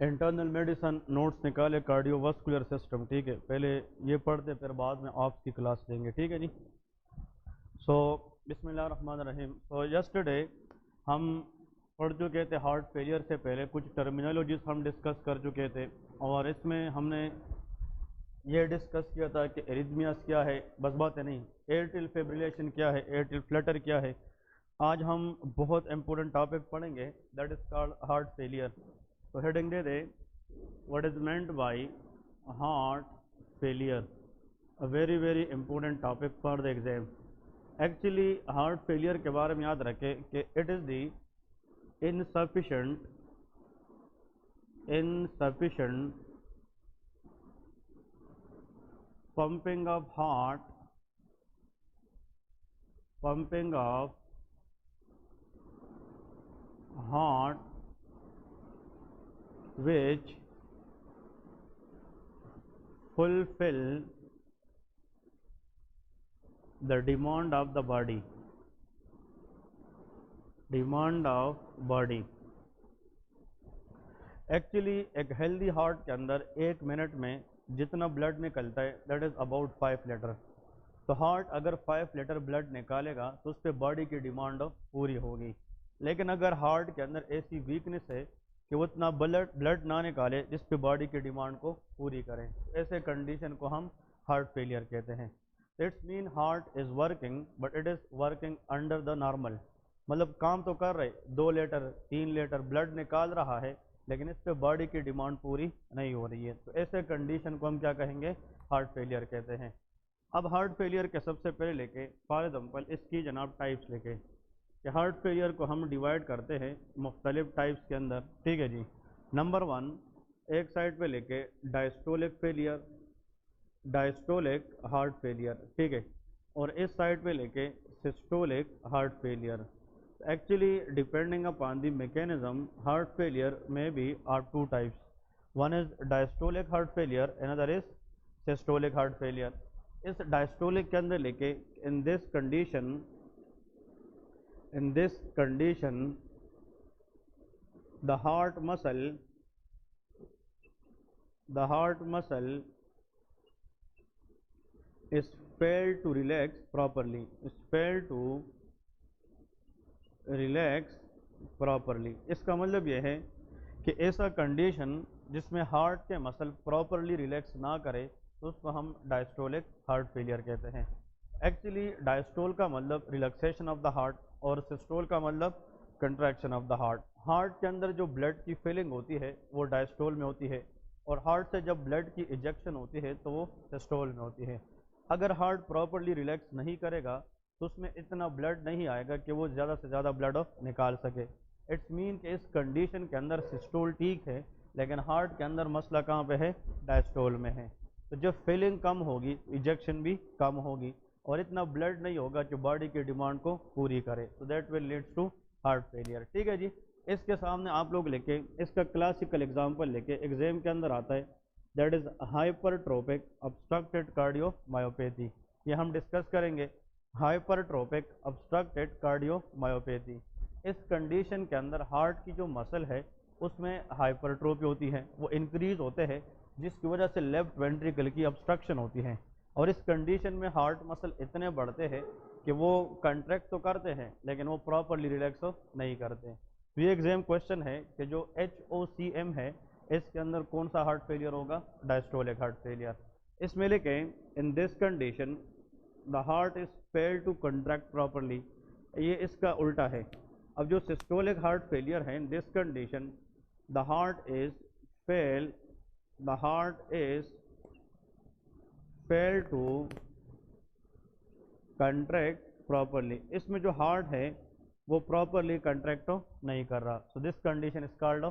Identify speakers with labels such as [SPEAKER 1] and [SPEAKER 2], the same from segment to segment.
[SPEAKER 1] Internal medicine notes निकाले cardiovascular system. ठीक है, पहले ये पढ़ते फिर बाद में ऑप्स की क्लास देंगे। ठीक है जी। सो बिस्मिल्लाह रहमान रहीम। सो यस्टरडे हम पढ़ चुके थे हार्ट फेलियर से पहले कुछ टर्मिनोलॉजीज हम डिस्कस कर चुके थे, और इसमें हमने ये डिस्कस किया था कि एरिथमियास क्या है, बस बात है नहीं, एयरटेल फिब्रिलेशन क्या है, एयरटेल फ्लटर क्या है। आज हम बहुत इंपॉर्टेंट टॉपिक पढ़ेंगे, that is called heart failure. तो हेडिंग दे दे, what is meant by heart failure, a very very important topic for the exam. Actually heart failure के बारे में याद रखें कि it is the insufficient pumping of heart which fulfill the demand of the body। Actually एक healthy heart के अंदर 1 minute में जितना ब्लड निकलता है दैट इज अबाउट 5 लीटर। तो हार्ट अगर 5 लीटर ब्लड निकालेगा तो उस पर बॉडी की डिमांड पूरी होगी। लेकिन अगर हार्ट के अंदर ऐसी वीकनेस है कि वो उतना ब्लड ना निकाले जिस पे बॉडी की डिमांड को पूरी करें, ऐसे कंडीशन को हम हार्ट फेलियर कहते हैं। It's mean heart is working but it is working under the normal, मतलब काम तो कर रहे, 2 लीटर 3 लीटर ब्लड निकाल रहा है, लेकिन इस पे बॉडी की डिमांड पूरी नहीं हो रही है। तो ऐसे कंडीशन को हम क्या कहेंगे, हार्ट फेलियर कहते हैं। अब हार्ट फेलियर के सबसे पहले लेके फॉर एग्जाम्पल इसकी जनाब टाइप्स लेके, कि हार्ट फेलियर को हम डिवाइड करते हैं मुख्तलिफ टाइप्स के अंदर। ठीक है जी। नंबर 1 एक साइड पे लेके diastolic failure, diastolic heart failure, ठीक है, और इस साइड पे लेके systolic heart failure. Actually depending upon the mechanism heart failure में भी are 2 types, one is diastolic heart failure, another is systolic heart failure. इस डायस्टोलिक के अंदर लेके in this condition the heart muscle is failed to relax properly। इसका मतलब यह है कि ऐसा कंडीशन जिसमें हार्ट के मसल प्रॉपरली रिलैक्स ना करे तो उसको हम डायस्टोलिक हार्ट फेलियर कहते हैं। एक्चुअली डायस्टोल का मतलब रिलैक्सेशन ऑफ द हार्ट और सिस्टोल का मतलब contraction of the heart. Heart के अंदर जो ब्लड की फिलिंग होती है वो डायस्टोल में होती है, और हार्ट से जब ब्लड की इजेक्शन होती है तो वो सिस्टोल में होती है। अगर हार्ट प्रॉपरली रिलैक्स नहीं करेगा तो उसमें इतना ब्लड नहीं आएगा कि वो ज़्यादा से ज़्यादा ब्लड निकाल सके। इट्स मीन कि इस कंडीशन के अंदर सिस्टोल ठीक है, लेकिन हार्ट के अंदर मसला कहाँ पे है, डायस्टोल में है। तो जब फिलिंग कम होगी इजेक्शन भी कम होगी, और इतना ब्लड नहीं होगा जो बॉडी की डिमांड को पूरी करे, तो that will leads to heart failure. ठीक है जी। इसके सामने आप लोग लेके इसका क्लासिकल एग्जाम्पल लेके एग्जाम के अंदर आता है, दैट इज हाइपरट्रोपिक ऑब्स्ट्रक्टेड कार्डियोमायोपैथी। ये हम डिस्कस करेंगे, हाइपरट्रोपिक ऑब्स्ट्रक्टेड कार्डियोमायोपैथी। इस कंडीशन के अंदर हार्ट की जो मसल है उसमें हाइपरट्रोपी होती है, वो इंक्रीज होते हैं, जिसकी वजह से लेफ्ट वेंट्रिकल की ऑब्स्ट्रक्शन होती है। और इस कंडीशन में हार्ट मसल इतने बढ़ते हैं कि वो कंट्रैक्ट तो करते हैं लेकिन वो प्रॉपरली रिलैक्स नहीं करते। तो ये एग्जाम क्वेश्चन है कि जो HOCM है इसके अंदर कौन सा हार्ट फेलियर होगा, डायस्टोलिक हार्ट फेलियर। इसमें लेके in this condition the heart is fail to contract properly, ये इसका उल्टा है। अब जो सिस्टोलिक हार्ट फेलियर है in this condition the heart is fail to contract properly. इसमें जो हार्ट है वो प्रॉपरली कंट्रैक्ट नहीं कर रहा, so this condition is called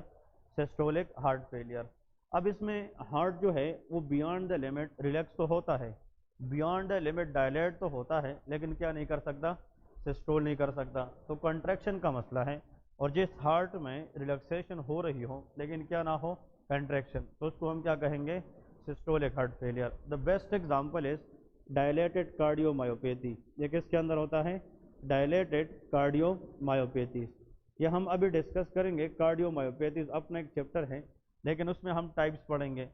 [SPEAKER 1] systolic heart failure. अब इसमें हार्ट जो है वो बियॉन्ड द लिमिट रिलैक्स तो होता है, बियॉन्ड द लिमिट डायलेट तो होता है, लेकिन क्या नहीं कर सकता, सिस्टोल नहीं कर सकता। तो कंट्रैक्शन का मसला है, और जिस हार्ट में रिलैक्सेशन हो रही हो लेकिन क्या ना हो, कंट्रैक्शन, तो उसको हम क्या कहेंगे, systolic heart failure. The best example is dilated cardiomyopathy. ये किसके अंदर होता है, डायलेटेड कार्डियोमायोपैथी। ये हम अभी डिस्कस करेंगे। कार्डियोमायोपैथी अपना एक चैप्टर है, लेकिन उसमें हम टाइप्स पढ़ेंगे।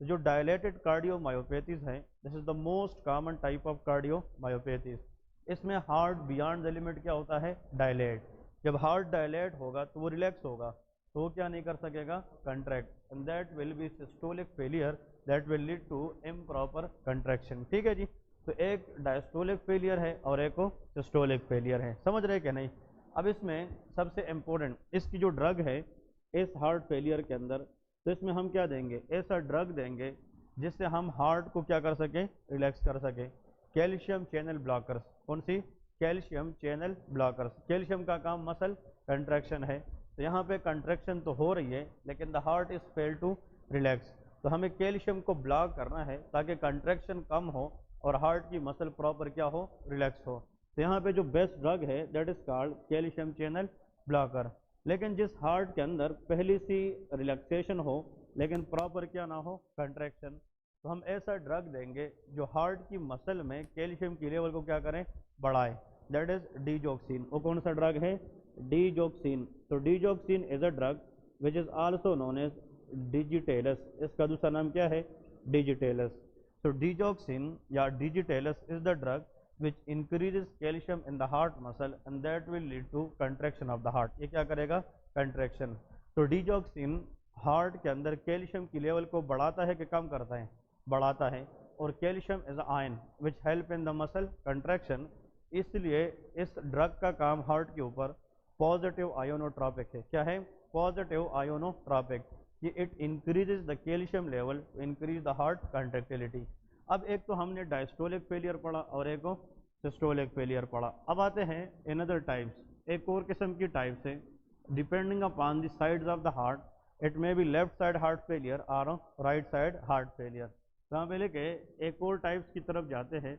[SPEAKER 1] तो जो डायलेटेड कार्डियोमायोपैथीज हैं, this is the most common type of cardiomyopathies. इसमें हार्ट बियॉन्ड द लिमिट क्या होता है, डायलेट। जब हार्ट डायलेट होगा तो वो रिलैक्स होगा, तो वो क्या नहीं कर सकेगा, contract, and that will be systolic failure, that will lead to improper contraction. ठीक है जी। तो एक डायस्टोलिक फेलियर है और एक को सिस्टोलिक फेलियर है, समझ रहे कि नहीं। अब इसमें सबसे इम्पोर्टेंट इसकी जो ड्रग है इस हार्ट फेलियर के अंदर, तो इसमें हम क्या देंगे, ऐसा ड्रग देंगे जिससे हम हार्ट को क्या कर सके, रिलैक्स कर सके। Calcium channel blockers. कौन सी, कैल्शियम चैनल ब्लॉकर्स। कैल्शियम का काम मसल कंट्रैक्शन है, तो यहाँ पे कंट्रैक्शन तो हो रही है लेकिन the heart is fail to relax, तो हमें कैल्शियम को ब्लॉक करना है ताकि कंट्रैक्शन कम हो और हार्ट की मसल प्रॉपर क्या हो, रिलैक्स हो। तो यहाँ पे जो बेस्ट ड्रग है that is called calcium channel blocker. लेकिन जिस हार्ट के अंदर पहली सी रिलैक्सेशन हो लेकिन प्रॉपर क्या ना हो, कंट्रैक्शन, तो हम ऐसा ड्रग देंगे जो हार्ट की मसल में कैल्शियम की लेवल को क्या करें, बढ़ाए, दैट इज डीजोक्सिन। वो कौन सा ड्रग है, डीजोक्सिन। तो digoxin is a drug which is also known as digitalis. इसका दूसरा नाम क्या है, डिजिटेलस। तो डीजोक्सिन या digitalis is the drug which increases calcium in the heart muscle and that will lead to contraction of the heart। ये क्या करेगा, contraction। तो डिजोक्सिन हार्ट के अंदर कैल्शियम की लेवल को बढ़ाता है कि कम करता है, बढ़ाता है। और calcium is ion which help in the muscle contraction, इसलिए इस ड्रग का काम हार्ट के ऊपर पॉजिटिव आयोनोट्रॉपिक है। क्या है, पॉजिटिव आयोनोट्रॉपिक। ये it increases the calcium level to increase the heart contractility. अब एक तो हमने डायस्टोलिक फेलियर पढ़ा और एक को सिस्टोलिक फेलियर पढ़ा। अब आते हैं अनदर टाइप्स, एक और किस्म की टाइप्स है, depending upon the sides of the heart, it may be left side heart failure और राइट साइड हार्ट फेलियर। तो यहाँ पे लेके एक और टाइप्स की तरफ जाते हैं।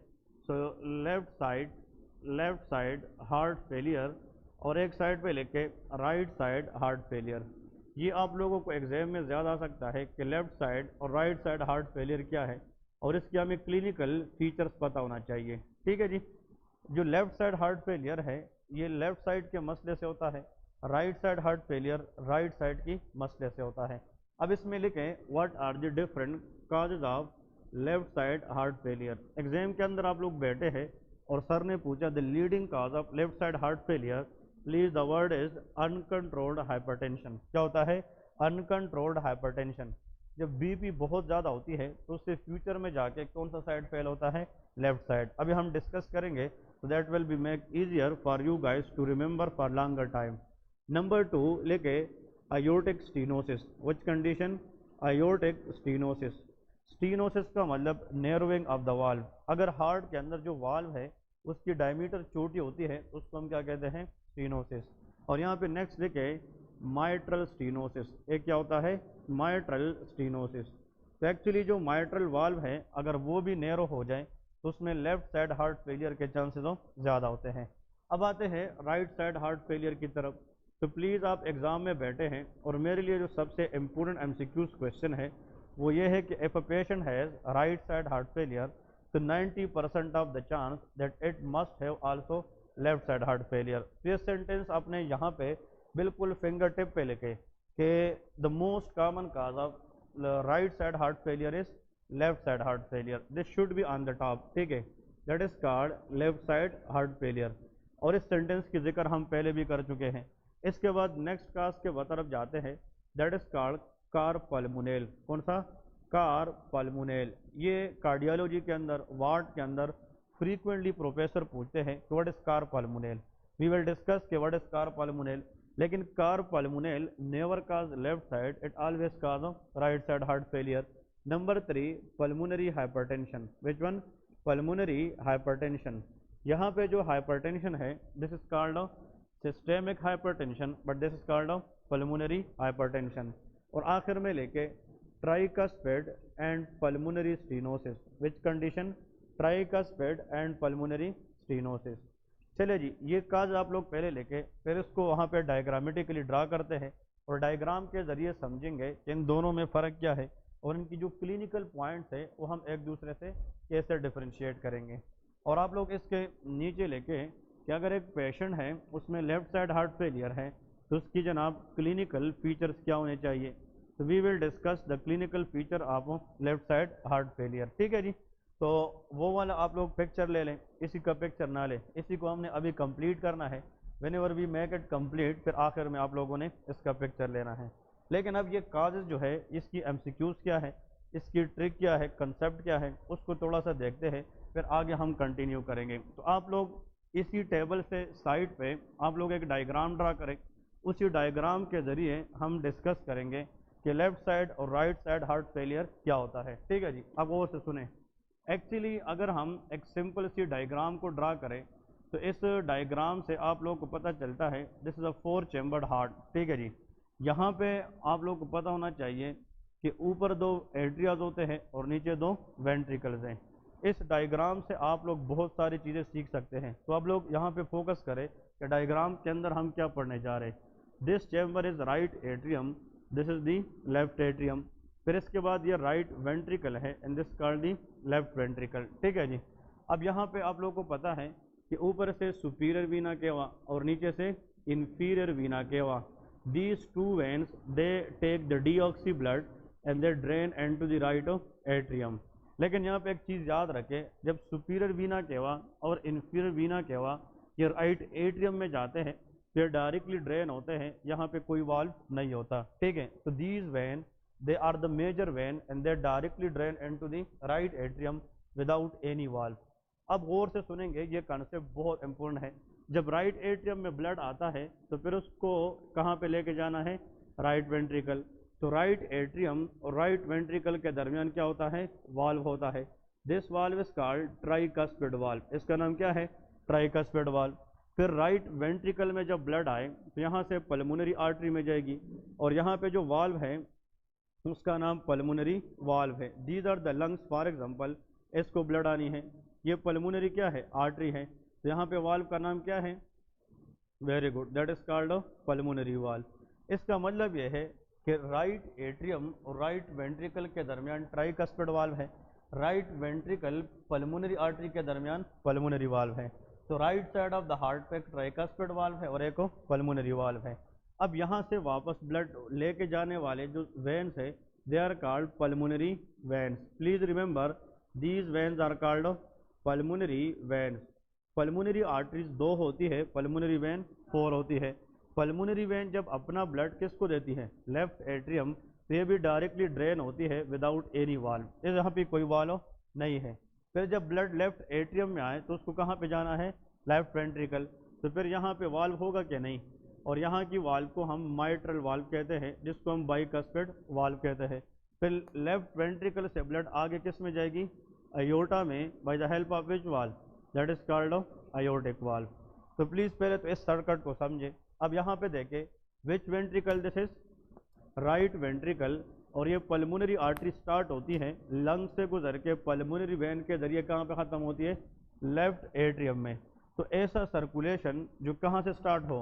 [SPEAKER 1] So left side heart failure और एक साइड पे लेके राइट साइड हार्ट फेलियर। ये आप लोगों को एग्जाम में ज़्यादा आ सकता है कि लेफ्ट साइड और राइट साइड हार्ट फेलियर क्या है, और इसके हमें क्लिनिकल फीचर्स पता होना चाहिए। ठीक है जी। जो लेफ्ट साइड हार्ट फेलियर है ये लेफ्ट साइड के मसले से होता है, right side heart failure right side की मसले से होता है। अब इसमें लिखें what are the different causes of left side heart failure. Exam के अंदर आप लोग बैठे हैं और सर ने पूछा the leading cause of left side heart failure, please the word is uncontrolled hypertension. क्या होता है, अनकंट्रोल्ड हाइपरटेंशन। जब बीपी बहुत ज़्यादा होती है तो उससे फ्यूचर में जाके कौन सा साइड फेल होता है, लेफ्ट साइड। अभी हम डिस्कस करेंगे, तो that will be make easier for you guys to remember for longer time. Number 2 लेके aortic stenosis. Which condition, aortic stenosis. Stenosis का मतलब नैरोइंग ऑफ द वाल्व। अगर हार्ट के अंदर जो वाल्व है उसकी डायमीटर छोटी होती है तो उसको हम क्या कहते हैं, स्टीनोसिस। और यहाँ पे नेक्स्ट लिखे माइट्रल स्टीनोसिस। एक क्या होता है, माइट्रल स्टीनोसिस। तो एक्चुअली जो माइट्रल वाल्व है अगर वो भी नैरो हो जाए तो उसमें लेफ्ट साइड हार्ट फेलियर के चांसेस ज़्यादा होते हैं। अब आते हैं राइट साइड हार्ट फेलियर की तरफ। तो प्लीज़ आप एग्ज़ाम में बैठे हैं और मेरे लिए जो सबसे इम्पोर्टेंट एमसीक्यूज क्वेश्चन है वो ये है कि if a patient has right side heart failure तो 90% of the chance that it must have also left side heart failure. तो ये सेंटेंस आपने यहाँ पे बिल्कुल फिंगर टिप पे लिखे कि the most common cause of right side heart failure is left side heart failure. This should be on the top. ठीक है, that is called left side heart failure. और इस सेंटेंस की जिक्र हम पहले भी कर चुके हैं। इसके बाद नेक्स्ट काज के तरफ जाते हैं, that is called car pulmonale. कौन सा, कार पल्मोनेल। ये कार्डियोलॉजी के अंदर, वार्ड के अंदर फ्रीक्वेंटली प्रोफेसर पूछते हैं कि what is cor pulmonale. We will discuss कि व्हाट इज कार पल्मोनेल। लेकिन cor pulmonale never cause left side, it always cause right side heart failure. Number 3 pulmonary hypertension. Which one, pulmonary hypertension. यहाँ पे जो hypertension है this is called systemic hypertension, but this is called pulmonary hypertension. और आखिर में लेके tricuspid and pulmonary stenosis. Which condition, tricuspid and pulmonary stenosis. चलिए जी, ये काज आप लोग पहले लेके फिर इसको वहाँ पे डायग्रामेटिकली ड्रा करते हैं और डायग्राम के जरिए समझेंगे कि इन दोनों में फ़र्क क्या है और इनकी जो क्लिनिकल पॉइंट्स है वो हम एक दूसरे से कैसे डिफ्रेंशिएट करेंगे। और आप लोग इसके नीचे लेके कि अगर एक पेशेंट है उसमें लेफ्ट साइड हार्ट फेलियर है तो उसकी जनाब क्लिनिकल फीचर्स क्या होने चाहिए। तो we will discuss the clinical feature of left side heart failure. ठीक है जी। तो वो वाला आप लोग पिक्चर ले लें, इसी का पिक्चर ना लें, इसी को हमने अभी कंप्लीट करना है। Whenever we make it complete, फिर आखिर में आप लोगों ने इसका पिक्चर लेना है। लेकिन अब ये काजेज जो है, इसकी एमसीक्यूज क्या है, इसकी ट्रिक क्या है, कंसेप्ट क्या है, उसको थोड़ा सा देखते हैं, फिर आगे हम कंटिन्यू करेंगे। तो आप लोग इसी टेबल से साइड पे आप लोग एक डायग्राम ड्रा करें। उसी डायग्राम के ज़रिए हम डिस्कस करेंगे कि लेफ्ट साइड और राइट साइड हार्ट फेलियर क्या होता है। ठीक है जी। अब वो से सुने। एक्चुअली अगर हम एक सिंपल सी डायग्राम को ड्रा करें तो इस डायग्राम से आप लोग को पता चलता है this is a 4 chambered heart. ठीक है जी। यहाँ पे आप लोग को पता होना चाहिए कि ऊपर 2 एट्रियाज होते हैं और नीचे 2 वेंट्रिकल्स हैं। इस डायग्राम से आप लोग बहुत सारी चीज़ें सीख सकते हैं। तो आप लोग यहाँ पे फोकस करें कि डायग्राम के अंदर हम क्या पढ़ने जा रहे हैं। This chamber is right atrium, this is the left atrium. फिर इसके बाद ये राइट वेंट्रिकल है and this called the left ventricle. ठीक है जी। अब यहाँ पे आप लोगों को पता है कि ऊपर से सुपीरियर वीना केवा और नीचे से इंफीरियर वीना केवा, these two veins they take the deoxy blood and they drain into the right atrium। लेकिन यहाँ पे एक चीज़ याद रखें, जब सुपीरियर वीना केवा और इंफीरियर वीना केवा ये राइट एट्रियम में जाते हैं तो ये डायरेक्टली ड्रेन होते हैं, यहाँ पे कोई वाल्व नहीं होता। ठीक है। तो these vein they are the major vein and they directly drain into the right atrium without any valve. अब गौर से सुनेंगे, ये कॉन्सेप्ट बहुत इंपॉर्टेंट है। जब राइट एट्रियम में ब्लड आता है तो फिर उसको कहाँ पे लेके जाना है, राइट वेंट्रिकल। तो राइट एट्रियम और राइट वेंट्रिकल के दरमियान क्या होता है, वाल्व होता है। This valve is called tricuspid valve. इसका नाम क्या है, ट्राइकस्पिड वाल्व। फिर राइट वेंट्रिकल में जब ब्लड आए तो यहाँ से पल्मोनरी आर्टरी में जाएगी और यहाँ पे जो वाल्व है उसका नाम पल्मोनरी वाल्व है। These are the lungs for example, इसको ब्लड आनी है, ये पल्मोनरी क्या है, आर्टरी है। तो यहाँ पे वाल्व का नाम क्या है, very good, that is called pulmonary valve. इसका मतलब यह है कि राइट एट्रियम और राइट वेंट्रिकल के दरमियान ट्राइकस्पिड वाल्व है, राइट वेंट्रिकल पल्मोनरी आर्टरी के दरमियान पल्मोनरी वाल्व है। तो right side of the heart पे एक ट्राइकस्पिड वाल्व है और एक पल्मोनरी वाल्व है। अब यहाँ से वापस ब्लड लेके जाने वाले जो वेन्स है they are called pulmonary veins. Please remember these veins are called pulmonary veins. Pulmonary arteries 2 होती है, पल्मोनरी वेन 4 होती है। पल्मोनरी वेन जब अपना ब्लड किसको देती है, लेफ्ट एट्रियम, तो ये भी डायरेक्टली ड्रेन होती है विदाउट एनी वाल्व। यहाँ पे कोई वाल्व नहीं है। फिर जब ब्लड लेफ्ट एट्रियम में आए तो उसको कहाँ पे जाना है, लेफ्ट वेंट्रिकल। तो फिर यहाँ पे वाल्व होगा क्या, नहीं। और यहाँ की वाल्व को हम माइट्रल वाल्व कहते हैं, जिसको हम बाइकस्पिड वाल्व कहते हैं। फिर लेफ्ट वेंट्रिकल से ब्लड आगे किस में जाएगी, अयोर्टा में, by the help of which valve, that is called aortic valve. तो प्लीज पहले तो इस सर्किट को समझे। अब यहाँ पे देखें, which ventricle, this is right ventricle, और ये पल्मोनरी आर्टरी स्टार्ट होती है लंग से गुजर के पल्मोनरी वेन के जरिए कहाँ पे ख़त्म होती है, लेफ्ट एट्रियम में। तो ऐसा सर्कुलेशन जो कहाँ से स्टार्ट हो,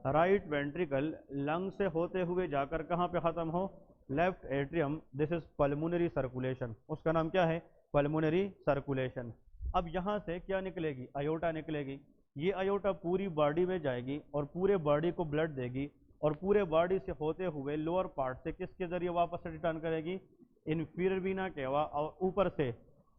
[SPEAKER 1] राइट वेंट्रिकल, लंग से होते हुए जाकर कहाँ पे ख़त्म हो, left atrium, this is pulmonary circulation. उसका नाम क्या है, पल्मोनरी सर्कुलेशन। अब यहाँ से क्या निकलेगी, अयोटा निकलेगी। ये अयोटा पूरी बॉडी में जाएगी और पूरे बॉडी को ब्लड देगी और पूरे बॉडी से होते हुए लोअर पार्ट से किसके जरिए वापस रिटर्न करेगी, इन्फीरियर वीना केवा और ऊपर से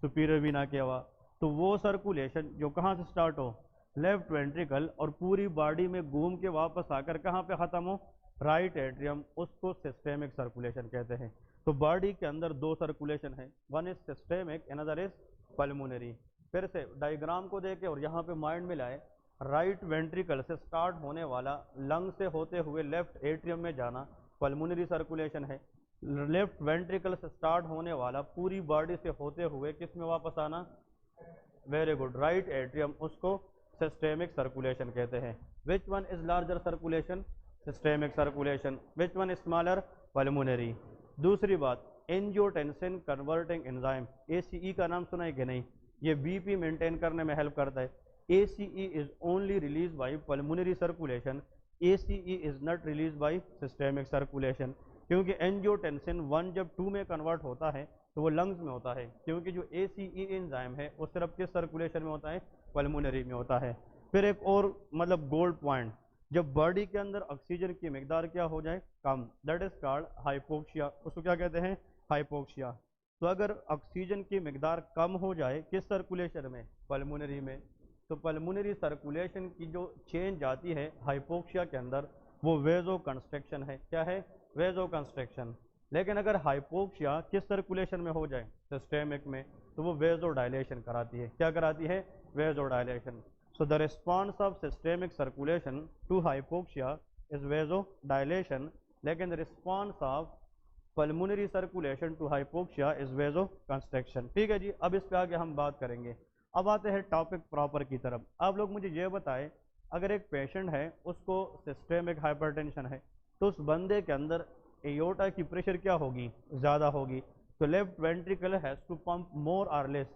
[SPEAKER 1] सुपीरियर वीना केवा। तो वो सर्कुलेशन जो कहाँ से स्टार्ट हो, लेफ्ट वेंट्रिकल, और पूरी बॉडी में घूम के वापस आकर कहाँ पे ख़त्म हो, राइट एट्रियम, उसको सिस्टेमिक सर्कुलेशन कहते हैं। तो बॉडी के अंदर 2 सर्कुलेशन है, one is systemic, another is pulmonary. फिर से डायग्राम को देखे और यहाँ पे माइंड में लाए, राइट वेंट्रिकल से स्टार्ट होने वाला लंग से होते हुए लेफ्ट एट्रियम में जाना पल्मोनरी सर्कुलेशन है। लेफ्ट वेंट्रिकल से स्टार्ट होने वाला पूरी बॉडी से होते हुए किस में वापस आना, वेरी गुड, राइट एट्रियम, उसको सिस्टेमिक सर्कुलेशन कहते हैं। Which one is larger circulation, systemic circulation, which one smaller, pulmonary. दूसरी बात, एंजियोटेंसिन कन्वर्टिंग एंजाइम, ACE का नाम सुना है कि नहीं, ये BP मेंटेन करने में हेल्प करता है। ACE is only release by pulmonary circulation, ACE is not release by systemic circulation. क्योंकि एंजियोटेंसिन 1 जब 2 में कन्वर्ट होता है तो वो लंग्स में होता है, क्योंकि जो ACE एंजाइम है वो सिर्फ किस सर्कुलेशन में होता है, पल्मोनरी में होता है। फिर एक और मतलब गोल्ड पॉइंट, जब बॉडी के अंदर ऑक्सीजन की मिकदार क्या हो जाए, कम, दैट इज कॉल्ड हाइपोक्सिया, उसको क्या कहते हैं, हाइपोक्सिया। तो अगर ऑक्सीजन की मिकदार कम हो जाए किस सर्कुलेशन में, पल्मोनरी में, तो पल्मोनरी सर्कुलेशन की जो चेंज आती है हाइपोक्सिया के अंदर वो वेजो कंस्ट्रक्शन है, क्या है, वेजो कंस्ट्रक्शन। लेकिन अगर हाइपोक्सिया किस सर्कुलेशन में हो जाए, सिस्टेमिक में, तो वो वेजो डायलेशन कराती है, क्या कराती है, वेजो dilation. So the response of systemic circulation to hypoxia is vasodilation, लेकिन response of pulmonary circulation to hypoxia is vasoconstriction। ठीक है जी, अब इस पे आगे हम बात करेंगे। अब आते हैं टॉपिक प्रॉपर की तरफ। आप लोग मुझे ये बताएं, अगर एक पेशेंट है उसको सिस्टेमिक हाइपरटेंशन है तो उस बंदे के अंदर एयोर्टा की प्रेशर क्या होगी, ज़्यादा होगी। तो left ventricle has to pump more और less,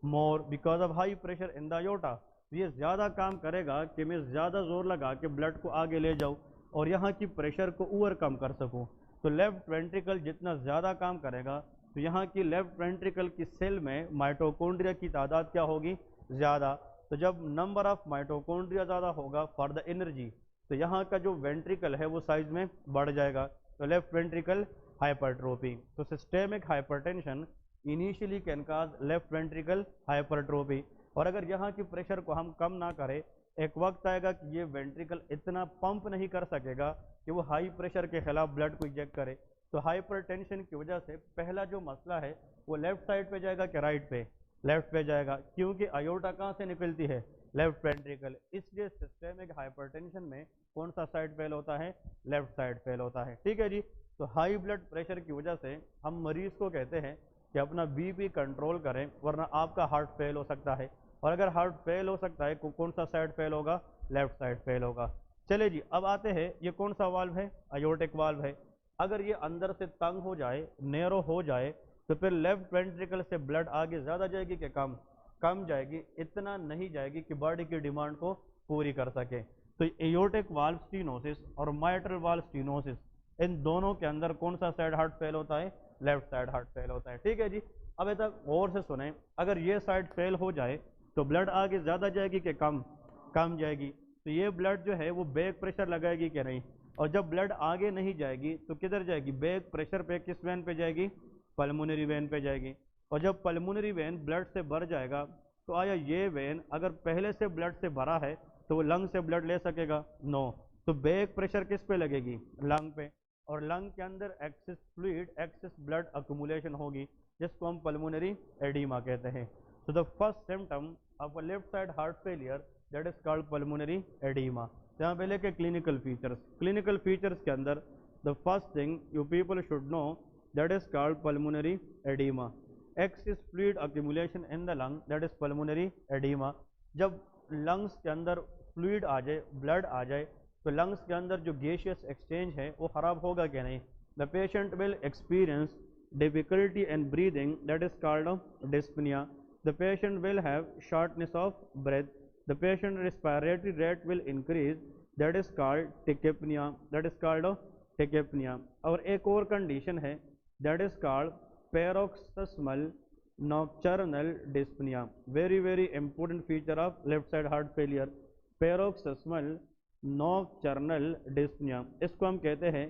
[SPEAKER 1] more because of high pressure in the aorta. ये ज़्यादा काम करेगा कि मैं ज़्यादा जोर लगा के ब्लड को आगे ले जाऊँ और यहाँ की प्रेशर को ओवरकम कर सकूँ। तो लेफ्ट वेंट्रिकल जितना ज़्यादा काम करेगा तो यहाँ की लेफ्ट वेंट्रिकल की सेल में माइटोकॉन्ड्रिया की तादाद क्या होगी, ज़्यादा। तो जब नंबर ऑफ माइटोकॉन्ड्रिया ज़्यादा होगा फॉर द एनर्जी, तो यहाँ का जो वेंट्रिकल है वो साइज में बढ़ जाएगा, तो लेफ्ट वेंट्रिकल हाइपरट्रोफी। तो systemic hypertension initially can cause left ventricle hypertrophy. और अगर यहाँ की प्रेशर को हम कम ना करें, एक वक्त आएगा कि ये वेंट्रिकल इतना पंप नहीं कर सकेगा कि वो हाई प्रेशर के खिलाफ ब्लड को इंजेक्ट करे। तो हाइपरटेंशन की वजह से पहला जो मसला है वो लेफ्ट साइड पे जाएगा कि राइट पे, लेफ्ट पे जाएगा, क्योंकि अयोर्टा कहाँ से निकलती है, लेफ्ट वेंट्रिकल। इसलिए सिस्टेमिक हाइपरटेंशन में कौन सा साइड फेल होता है, लेफ्ट साइड फेल होता है। ठीक है जी। तो हाई ब्लड प्रेशर की वजह से हम मरीज को कहते हैं कि अपना बीपी कंट्रोल करें, वरना आपका हार्ट फेल हो सकता है। और अगर हार्ट फेल हो सकता है तो कौन सा साइड फेल होगा, लेफ्ट साइड फेल होगा। चले जी, अब आते हैं ये कौन सा वाल्व है, अयोर्टिक वाल्व है। अगर ये अंदर से तंग हो जाए, नैरो हो जाए, तो फिर लेफ्ट वेंट्रिकल से ब्लड आगे ज़्यादा जाएगी कि कम, कम जाएगी, इतना नहीं जाएगी कि बॉडी की डिमांड को पूरी कर सके। तो एयोर्टिक वाल्व स्टीनोसिस और माइट्रल वाल्व स्टीनोसिस, इन दोनों के अंदर कौन सा साइड हार्ट फेल होता है, लेफ्ट साइड हार्ट फेल होता है। ठीक है जी। अब तक गौर से सुने, अगर ये साइड फेल हो जाए तो ब्लड आगे ज़्यादा जाएगी कि कम, कम जाएगी। तो ये ब्लड जो है वो बैक प्रेशर लगाएगी कि नहीं, और जब ब्लड आगे नहीं जाएगी तो किधर जाएगी, बैक प्रेशर पे, किस वेन पे जाएगी, पल्मोनरी वेन पे जाएगी। और जब पल्मोनरी वेन ब्लड से भर जाएगा तो आया ये वेन अगर पहले से ब्लड से भरा है तो वो लंग से ब्लड ले सकेगा, नो। तो बैक प्रेशर किस पे लगेगी, लंग पे, और लंग के अंदर excess fluid, excess blood accumulation होगी, जिसको हम पल्मोनरी एडिमा कहते हैं। So the first symptom of a left side heart failure that is called pulmonary edema। यहाँ पे लेके clinical features, clinical features के अंदर the first thing you people should know that is called pulmonary edema। excess fluid accumulation in the lung, that is pulmonary edema। जब lungs के अंदर fluid आ जाए, blood आ जाए, तो lungs के अंदर जो gaseous exchange है वो खराब होगा क्या नहीं। The patient will experience difficulty in breathing, that is called dyspnea। The patient will have shortness of breath, the patient respiratory rate will increase, that is called tachypnea, that is called tachypnea। और एक और condition है that is called paroxysmal nocturnal dyspnea, very very important feature of left side heart failure, paroxysmal nocturnal dyspnea। इसको हम कहते हैं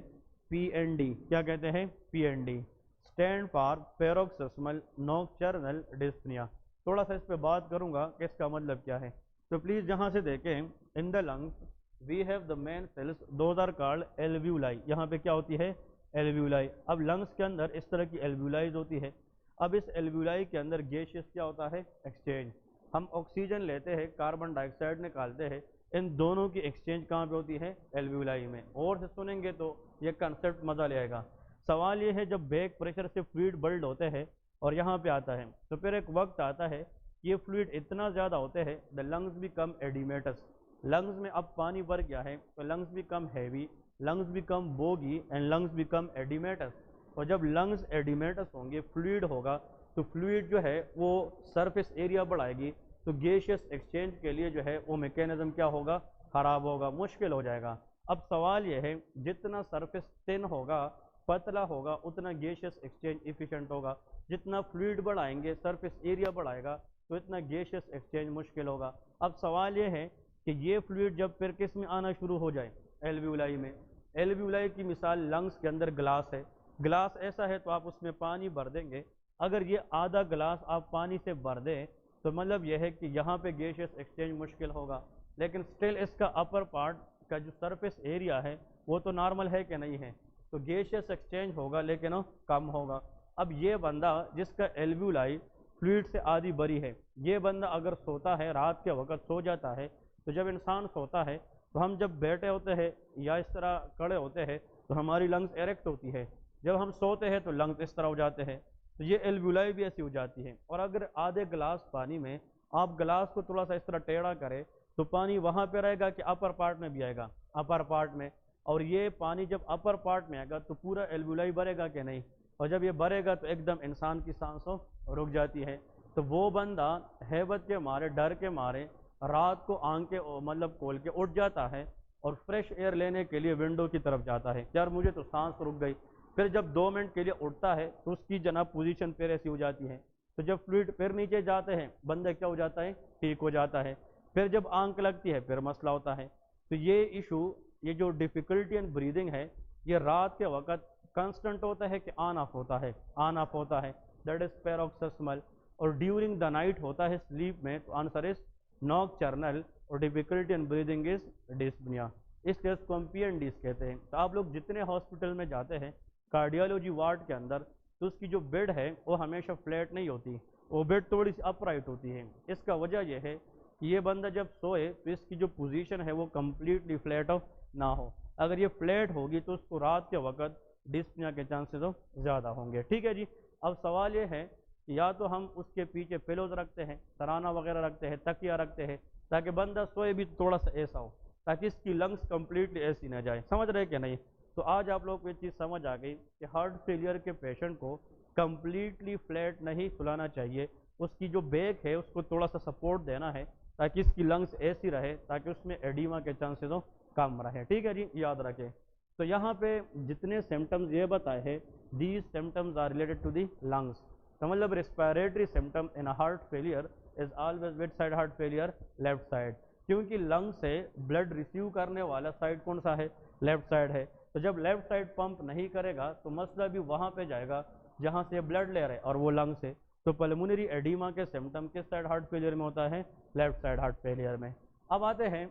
[SPEAKER 1] PND, क्या कहते हैं, PND, stand for paroxysmal nocturnal dyspnoea. थोड़ा सा इस पे बात करूंगा कि इसका मतलब क्या है। तो प्लीज यहाँ से देखें, in the lungs we have the main cells, those are called alveoli. यहाँ पे क्या होती है, एल्व्यूलाई। अब लंग्स के अंदर इस तरह की एल्व्यूलाइज होती है। अब इस एल्व्यूलाई के अंदर गैसियस क्या होता है, एक्सचेंज। हम ऑक्सीजन लेते हैं, कार्बन डाइऑक्साइड निकालते हैं, इन दोनों की एक्सचेंज कहाँ पे होती है, एल्व्यूलाई में। और से सुनेंगे तो ये कंसेप्ट मजा ले आएगा। सवाल ये है, जब बैक प्रेशर से फ्लूइड बिल्ड होते हैं और यहाँ पे आता है, तो फिर एक वक्त आता है कि ये फ्लूइड इतना ज़्यादा होते हैं, the lungs become oedematous. Lungs में अब पानी भर गया है तो lungs become heavy, lungs become boggy and lungs become oedematous. और जब लंग्स एडिमेटस होंगे, फ्लूइड होगा, तो फ्लूइड जो है वो सरफेस एरिया बढ़ाएगी, तो गैसियस एक्सचेंज के लिए जो है वो मैकेनिज्म क्या होगा, खराब होगा, मुश्किल हो जाएगा। अब सवाल यह है, जितना सरफेस थिन होगा, पतला होगा, उतना गैसियस एक्सचेंज इफिशिएंट होगा। जितना फ्लूइड बढ़ाएंगे, सरफेस एरिया बढ़ाएगा, तो इतना गैसियस एक्सचेंज मुश्किल होगा। अब सवाल ये है कि ये फ्लूइड जब फिर किस में आना शुरू हो जाए, एल्वियोलाई में। एल्वियोलाई की मिसाल लंग्स के अंदर ग्लास है, ग्लास ऐसा है तो आप उसमें पानी भर देंगे, अगर ये आधा ग्लास आप पानी से भर दें तो मतलब यह है कि यहाँ पे गैसियस एक्सचेंज मुश्किल होगा, लेकिन स्टिल इसका अपर पार्ट का जो सरफेस एरिया है वो तो नॉर्मल है कि नहीं है, तो गैसियस एक्सचेंज होगा लेकिन वो कम होगा। अब ये बंदा जिसका एल्वियोलाई फ्लूइड से आधी भरी है, ये बंदा अगर सोता है, रात के वक्त सो जाता है, तो जब इंसान सोता है तो हम जब बैठे होते हैं या इस तरह खड़े होते हैं तो हमारी लंग्स एरेक्ट होती है, जब हम सोते हैं तो लंग्स इस तरह हो जाते हैं, तो ये एल्वियोलाई भी ऐसी हो जाती है। और अगर आधे गिलास पानी में आप गिलास को थोड़ा सा इस तरह टेढ़ा करें तो पानी वहाँ पे रहेगा कि अपर पार्ट में भी आएगा, अपर पार्ट में, और ये पानी जब अपर पार्ट में आएगा तो पूरा एल्वियोलाई भरेगा कि नहीं, और जब ये भरेगा तो एकदम इंसान की सांसों रुक जाती है। तो वो बंदा हैबत के मारे, डर के मारे रात को आंखें मतलब खोल के उठ जाता है और फ्रेश एयर लेने के लिए विंडो की तरफ जाता है, यार मुझे तो सांस रुक गई। फिर जब 2 मिनट के लिए उठता है तो उसकी जनाब पोजीशन फिर ऐसी हो जाती है, तो जब फ्लूइड फिर नीचे जाते हैं बंदा क्या हो जाता है, ठीक हो जाता है। फिर जब आंख लगती है फिर मसला होता है। तो ये इशू, ये जो डिफिकल्टी इन ब्रीदिंग है, ये रात के वक्त कांस्टेंट होता है कि ऑन ऑफ होता है, ऑन ऑफ होता है, दैट इज पैरोक्सिस्मल। और ड्यूरिंग द नाइट होता है स्लीप में, तो आंसर इज नॉकटर्नल। और difficulty in breathing is dyspnoea, इस केस को हम PNDs कहते हैं। तो आप लोग जितने हॉस्पिटल में जाते हैं कार्डियोलॉजी वार्ड के अंदर, तो उसकी जो बेड है वो हमेशा फ्लैट नहीं होती, वो बेड थोड़ी सी अपराइट होती है। इसका वजह यह है कि ये बंदा जब सोए तो इसकी जो पोजीशन है वो कम्प्लीटली फ्लैट ऑफ ना हो, अगर ये फ्लैट होगी तो उसको रात के वक्त डिस्पनिया के चांसेस तो ज़्यादा होंगे। ठीक है जी। अब सवाल ये है कि या तो हम उसके पीछे पिलोज रखते हैं, सराना वगैरह रखते हैं, तकिया रखते हैं, ताकि बंदा सोए भी थोड़ा सा ऐसा हो ताकि इसकी लंग्स कंप्लीटली ऐसी ना जाए। समझ रहे कि नहीं? तो आज आप लोग को ये चीज़ समझ आ गई कि हार्ट फेलियर के पेशेंट को कंप्लीटली फ्लैट नहीं सुलाना चाहिए, उसकी जो बैक है उसको थोड़ा सा सपोर्ट देना है ताकि इसकी लंग्स ऐसी रहे, ताकि उसमें एडिमा के चांसेस हो कम रहे। ठीक है जी, याद रखें। तो यहाँ पे जितने सिम्टम्स ये बताए हैं, these symptoms are related to the lungs. तो मतलब respiratory symptom in heart failure is always which side heart failure, left side, क्योंकि लंग से ब्लड रिसीव करने वाला साइड कौन सा है, लेफ्ट साइड है। तो जब लेफ्ट साइड पंप नहीं करेगा तो मसला भी वहाँ पे जाएगा जहाँ से ब्लड ले रहा है, और वो लंग से। तो पल्मोनरी एडिमा के सिम्टम किस साइड हार्ट फेलियर में होता है, लेफ्ट साइड हार्ट फेलियर में। अब आते हैं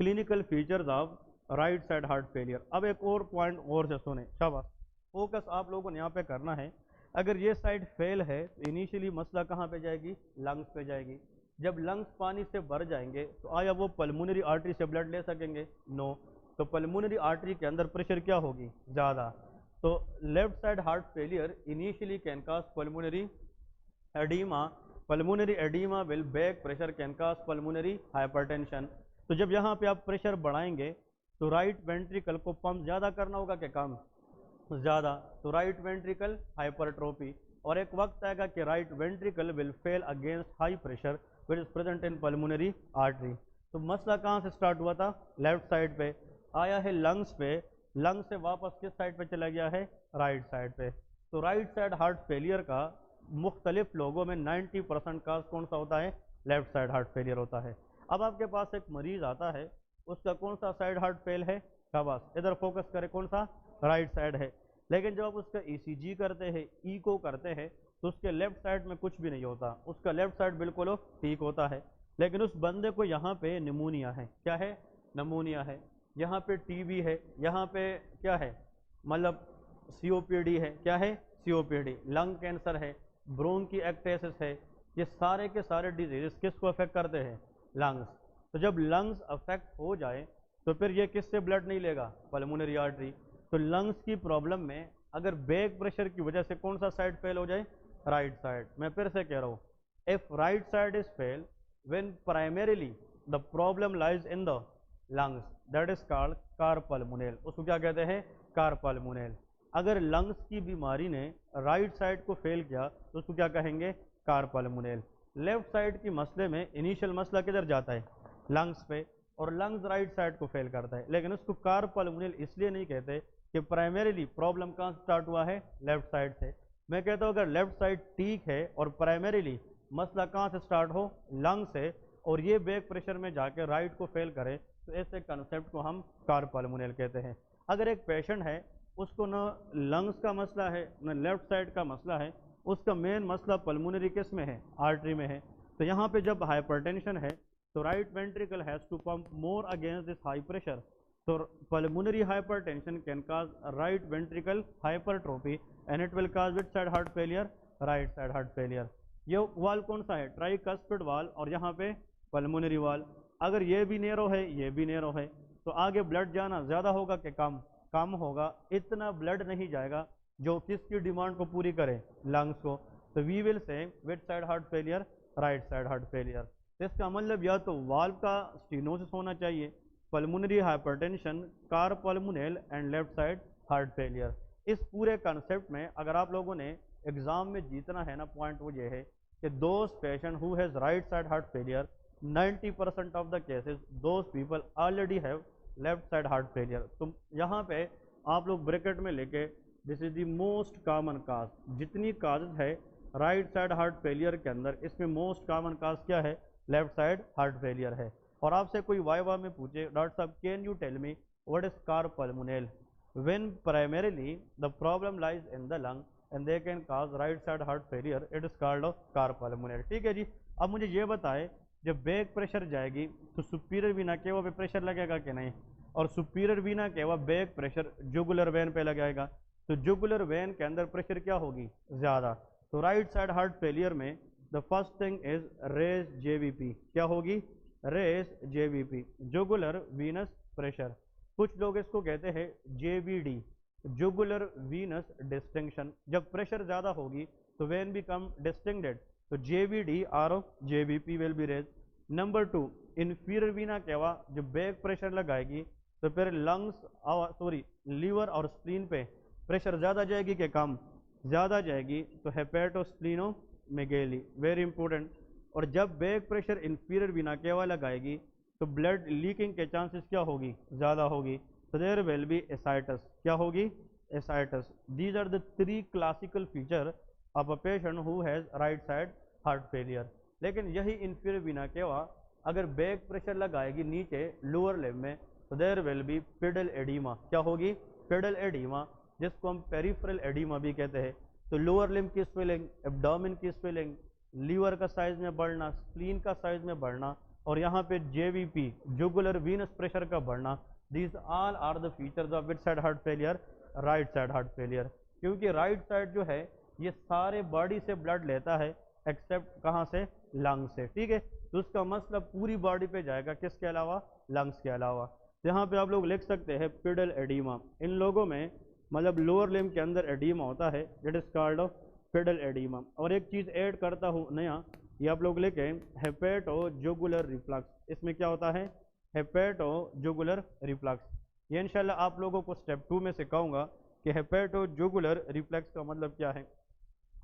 [SPEAKER 1] clinical features of right side heart failure. अब एक और पॉइंट और से सुने, शाबाश, फोकस आप लोगों ने यहाँ पे करना है। अगर ये साइड फेल है तो इनिशियली मसला कहाँ पे जाएगी, लंग्स पे जाएगी। जब लंग्स पानी से भर जाएंगे तो आया वो पल्मोनरी आर्टरी से ब्लड ले सकेंगे, नो। तो पल्मोनरी आर्टरी के अंदर प्रेशर क्या होगी, ज़्यादा। तो left side heart failure initially can cause pulmonary oedema, pulmonary oedema will back pressure can cause pulmonary hypertension. तो जब यहाँ पे आप प्रेशर बढ़ाएंगे तो राइट वेंट्रिकल को पंप ज़्यादा करना होगा कि कम, ज़्यादा, तो राइट वेंट्रिकल हाइपरट्रोफी। और एक वक्त आएगा कि right ventricle will fail against high pressure which is present in pulmonary artery. तो मसला कहाँ से स्टार्ट हुआ था, लेफ्ट साइड पे, आया है लंग्स पे, लंग्स से वापस किस साइड पे चला गया है, राइट साइड पे। तो राइट साइड हार्ट फेलियर का मुख्तलिफ लोगों में 90% काज कौन सा होता है, लेफ्ट साइड हार्ट फेलियर होता है। अब आपके पास एक मरीज आता है, उसका कौन सा साइड हार्ट फेल है, शाबाश, इधर फोकस करें, कौन सा, राइट साइड है। लेकिन जब आप उसका ECG करते हैं, ईको करते हैं, तो उसके लेफ्ट साइड में कुछ भी नहीं होता, उसका लेफ्ट साइड बिल्कुल ठीक होता है। लेकिन उस बंदे को यहाँ पे निमोनिया है, क्या है, नमोनिया है, यहाँ पे TB है, यहाँ पे क्या है, मतलब COPD है, क्या है, COPD, लंग कैंसर है, ब्रोंकिएक्टेसिस है। ये सारे के सारे डिजीज किसको अफेक्ट करते हैं, लंग्स। तो जब लंग्स अफेक्ट हो जाए तो फिर ये किससे ब्लड नहीं लेगा, पल्मोनरी आर्टरी। तो लंग्स की प्रॉब्लम में अगर बैक प्रेशर की वजह से कौन सा साइड फेल हो जाए, राइट साइड। मैं फिर से कह रहा हूँ, if right side is fail when primarily the problem lies in the lungs, that is called cor pulmonale. उसको क्या कहते हैं, कार्पल्मोनेल। अगर लंग्स की बीमारी ने राइट साइड को फेल किया तो उसको क्या कहेंगे, कार्पल्मोनेल। लेफ्ट साइड की मसले में इनिशियल मसला किधर जाता है, लंग्स पे, और लंग्स राइट साइड को फेल करता है। लेकिन उसको कार्पल्मोनेल इसलिए नहीं कहते कि प्राइमरीली प्रॉब्लम कहाँ स्टार्ट हुआ है, लेफ्ट साइड से। मैं कहता हूँ अगर लेफ्ट साइड ठीक है और प्राइमरीली मसला कहाँ से स्टार्ट हो, लंग से, और ये बैक प्रेशर में जाके राइट को फेल करे, तो ऐसे कंसेप्ट को हम कार्पल्मोनियल कहते हैं। अगर एक पेशेंट है उसको न लंग्स का मसला है न लेफ्ट साइड का मसला है, उसका मेन मसला पल्मोनरी किस में है, आर्टरी में है, तो यहाँ पे जब हाइपरटेंशन है तो right ventricle has to pump more against this high pressure. So pulmonary hypertension can cause right ventricle hypertrophy and it will cause which side heart failure, right side heart failure। ये वाल कौन सा है, tricuspid वाल, और यहाँ पे pulmonary वाल। अगर ये भी नैरो है ये भी नैरो है, तो आगे ब्लड जाना ज़्यादा होगा कि कम, कम होगा। इतना ब्लड नहीं जाएगा जो किसकी डिमांड को पूरी करे, लंग्स को। तो we will say which side heart failure, right side heart failure. इसका मतलब या तो वाल्व का स्टीनोसिस होना चाहिए, pulmonary hypertension, cor pulmonale and left side heart failure. इस पूरे कंसेप्ट में अगर आप लोगों ने एग्जाम में जीतना है ना, पॉइंट वो ये है कि those patient who has right side heart failure 90% of the cases those people already have left side heart failure. तो यहाँ पे आप लोग ब्रैकेट में लेके this is the most common काज, जितनी काजेज है राइट साइड हार्ट फेलियर के अंदर, इसमें मोस्ट कॉमन काज क्या है, लेफ्ट साइड हार्ट फेलियर है। और आपसे कोई वाइवा में पूछे डॉक्टर साहब can you tell me what is cor pulmonale, when primarily the problem lies in the lung and they can cause right side heart failure, it is called cor pulmonale. ठीक है जी। अब मुझे ये बताए जब बैक प्रेशर जाएगी तो सुपीरियर वीना केवा पे प्रेशर लगेगा कि नहीं, और सुपीरियर वीना केवा बैक प्रेशर जुगुलर वेन पे लगेगा, तो जुगुलर वेन के अंदर प्रेशर क्या होगी, ज़्यादा। तो राइट साइड हार्ट फेलियर में the first thing is raise JVP, क्या होगी, raise JVP, jugular venous pressure. कुछ लोग इसको कहते हैं जेवीडी, जुगुलर वीनस डिस्टिंक्शन। जब प्रेशर ज़्यादा होगी तो वेन बिकम डिस्टिंक्टेड, तो जेवीडी और JVP will be raise. Number 2 inferior vena cava, जब बैक प्रेशर लगाएगी तो फिर लंग्स और सॉरी लीवर और स्प्लीन पे प्रेशर ज़्यादा जाएगी कि कम, ज़्यादा जाएगी, तो हेपेटोस्प्लीनोमेगेली, वेरी इंपॉर्टेंट। और जब बैक प्रेशर इंफीरियर वीना केवा लगाएगी तो ब्लड लीकिंग के चांसेस क्या होगी, ज़्यादा होगी, तो देयर विल बी एसाइटस, क्या होगी, ascites. These are the 3 classical feature of a patient who has right side heart failure. लेकिन यही इंफीरियर वीना केवा अगर बैक प्रेशर लगाएगी नीचे लोअर लिम्ब में, तो there will be pedal edema, क्या होगी, पेडल एडीमा, जिसको हम पेरिफेरल एडीमा भी कहते हैं। तो लोअर लिम्ब की स्वेलिंग, एब्डोमेन की स्वेलिंग, लीवर का साइज में बढ़ना, स्प्लीन का साइज में बढ़ना, और यहाँ पे जेवीपी जुगुलर वीनस प्रेशर का बढ़ना, these all are the features of which side heart failure, right side heart failure. क्योंकि राइट साइड जो है ये सारे बॉडी से ब्लड लेता है एक्सेप्ट कहाँ से, लंग से। ठीक है, तो उसका मतलब पूरी बॉडी पे जाएगा, किसके अलावा, लंग्स के अलावा। यहाँ पे आप लोग लिख सकते हैं पेडल एडीमा। इन लोगों में मतलब लोअर लिम्ब के अंदर एडीमा होता है, it is called pedal edema. और एक चीज़ ऐड करता हूँ नया, ये आप लोग लेके हेपेटो जुगुलर रिफ्लक्स। इसमें क्या होता है, हेपेटो जुगुलर रिफ्लक्स। ये इंशाल्लाह आप लोगों को स्टेप 2 में सिखाऊंगा कि हेपेटो जुगुलर रिफ्लक्स का मतलब क्या है।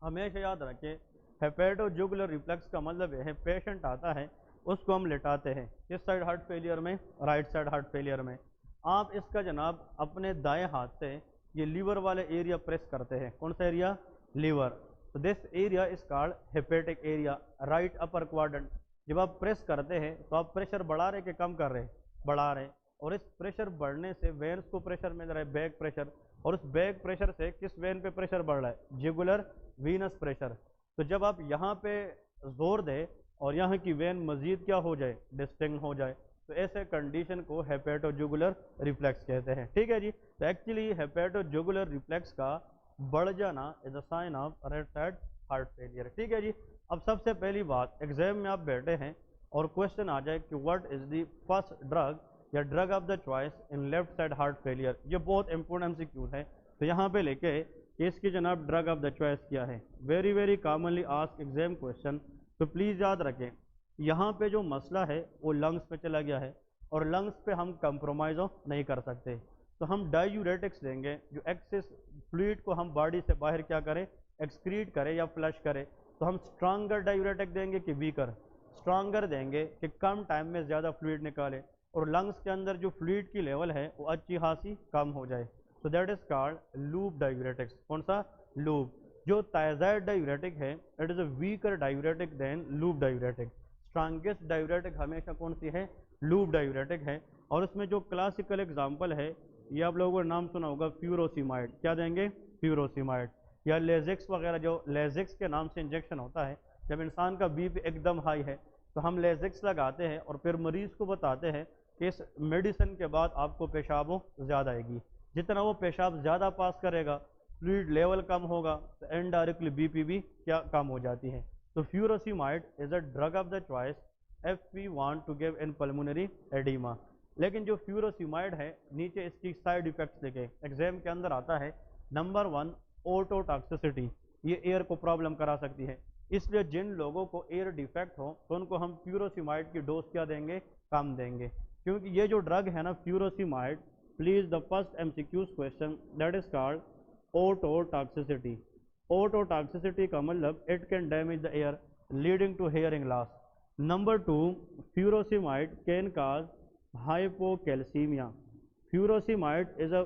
[SPEAKER 1] हमेशा याद रखें हेपेटो जुगुलर रिफ्लक्स का मतलब है पेशेंट आता है उसको हम लेटाते हैं किस साइड हार्ट फेलियर में, राइट साइड हार्ट फेलियर में। आप इसका जनाब अपने दाएं हाथ से ये लीवर वाले एरिया प्रेस करते हैं, कौन सा एरिया, लीवर। तो this area is called hepatic area, right upper quadrant. जब आप प्रेस करते हैं तो आप प्रेशर बढ़ा रहे कि कम कर रहे, बढ़ा रहे, और इस प्रेशर बढ़ने से वेन्स को प्रेशर मिल रहा है, बैक प्रेशर, और उस बैक प्रेशर से किस वेन पे प्रेशर बढ़ रहा है, जुगुलर वीनस प्रेशर। तो जब आप यहाँ पे जोर दें और यहाँ की वेन मजीद क्या हो जाए, डिस्टिंक्ट हो जाए, तो ऐसे कंडीशन को हेपेटोजुगुलर रिफ्लेक्स कहते हैं। ठीक है जी। तो एक्चुअली हेपेटोजुगुलर रिफ्लेक्स का बढ़ जाना is a sign of right side heart failure. ठीक है जी। अब सबसे पहली बात, एग्जाम में आप बैठे हैं और क्वेश्चन आ जाए कि what is the first drug या drug of the choice in left side heart failure, ये बहुत इंपॉर्टेंट एमसीक्यू है। तो यहाँ पे लेके इसकी जनाब ड्रग ऑफ द चॉइस क्या है, very very commonly ask exam question. तो प्लीज़ याद रखें यहाँ पे जो मसला है वो लंग्स पे चला गया है, और लंग्स पे हम कंप्रोमाइज़ नहीं कर सकते, तो हम डायूरेटिक्स देंगे जो एक्सेस फ्लूइड को हम बॉडी से बाहर क्या करें, एक्सक्रीट करें या फ्लश करें। तो हम स्ट्रांगर डायूरेटिक देंगे कि वीकर, स्ट्रांगर देंगे कि कम टाइम में ज़्यादा फ्लूइड निकाले और लंग्स के अंदर जो फ्लूइड की लेवल है वो अच्छी खासी कम हो जाए। So that is called loop diuretics. कौन सा, लूप। जो थायजाइड डायूरेटिक है it is a weaker diuretic than loop diuretic. Strongest diuretic हमेशा कौन सी है? लूप डायूरेटिक है। और उसमें जो क्लासिकल एग्जाम्पल है, ये आप लोगों ने नाम सुना होगा, फ्यूरोसिमाइड। क्या देंगे? फ्यूरोसिमाइड। या लेजिक्स वगैरह, जो लेजिक्स के नाम से इंजेक्शन होता है, जब इंसान का बीपी एकदम हाई है तो हम लेजिक्स लगाते हैं और फिर मरीज को बताते हैं कि इस मेडिसिन के बाद आपको पेशाब ज़्यादा आएगी। जितना वो पेशाब ज़्यादा पास करेगा, फ्लूइड लेवल कम होगा, तो इनडायरेक्टली बीपी भी क्या कम हो जाती है। तो furosemide is a drug of the choice if we want to give in pulmonary edema. लेकिन जो फ्यूरोसिमाइड है, नीचे इसकी साइड इफेक्ट्स लिखे, एग्जाम के अंदर आता है। नंबर 1, ओटोटॉक्सिसिटी, ये एयर को प्रॉब्लम करा सकती है। इसलिए जिन लोगों को एयर डिफेक्ट हो तो उनको हम फ्यूरोसिमाइड की डोज क्या देंगे? कम देंगे। क्योंकि ये जो ड्रग है ना furosemide, please the first MCQs question that is called ototoxicity. Ototoxicity का मतलब it can damage the ear leading to hearing loss. Number 2, furosemide can cause hypocalcemia. Furosemide is a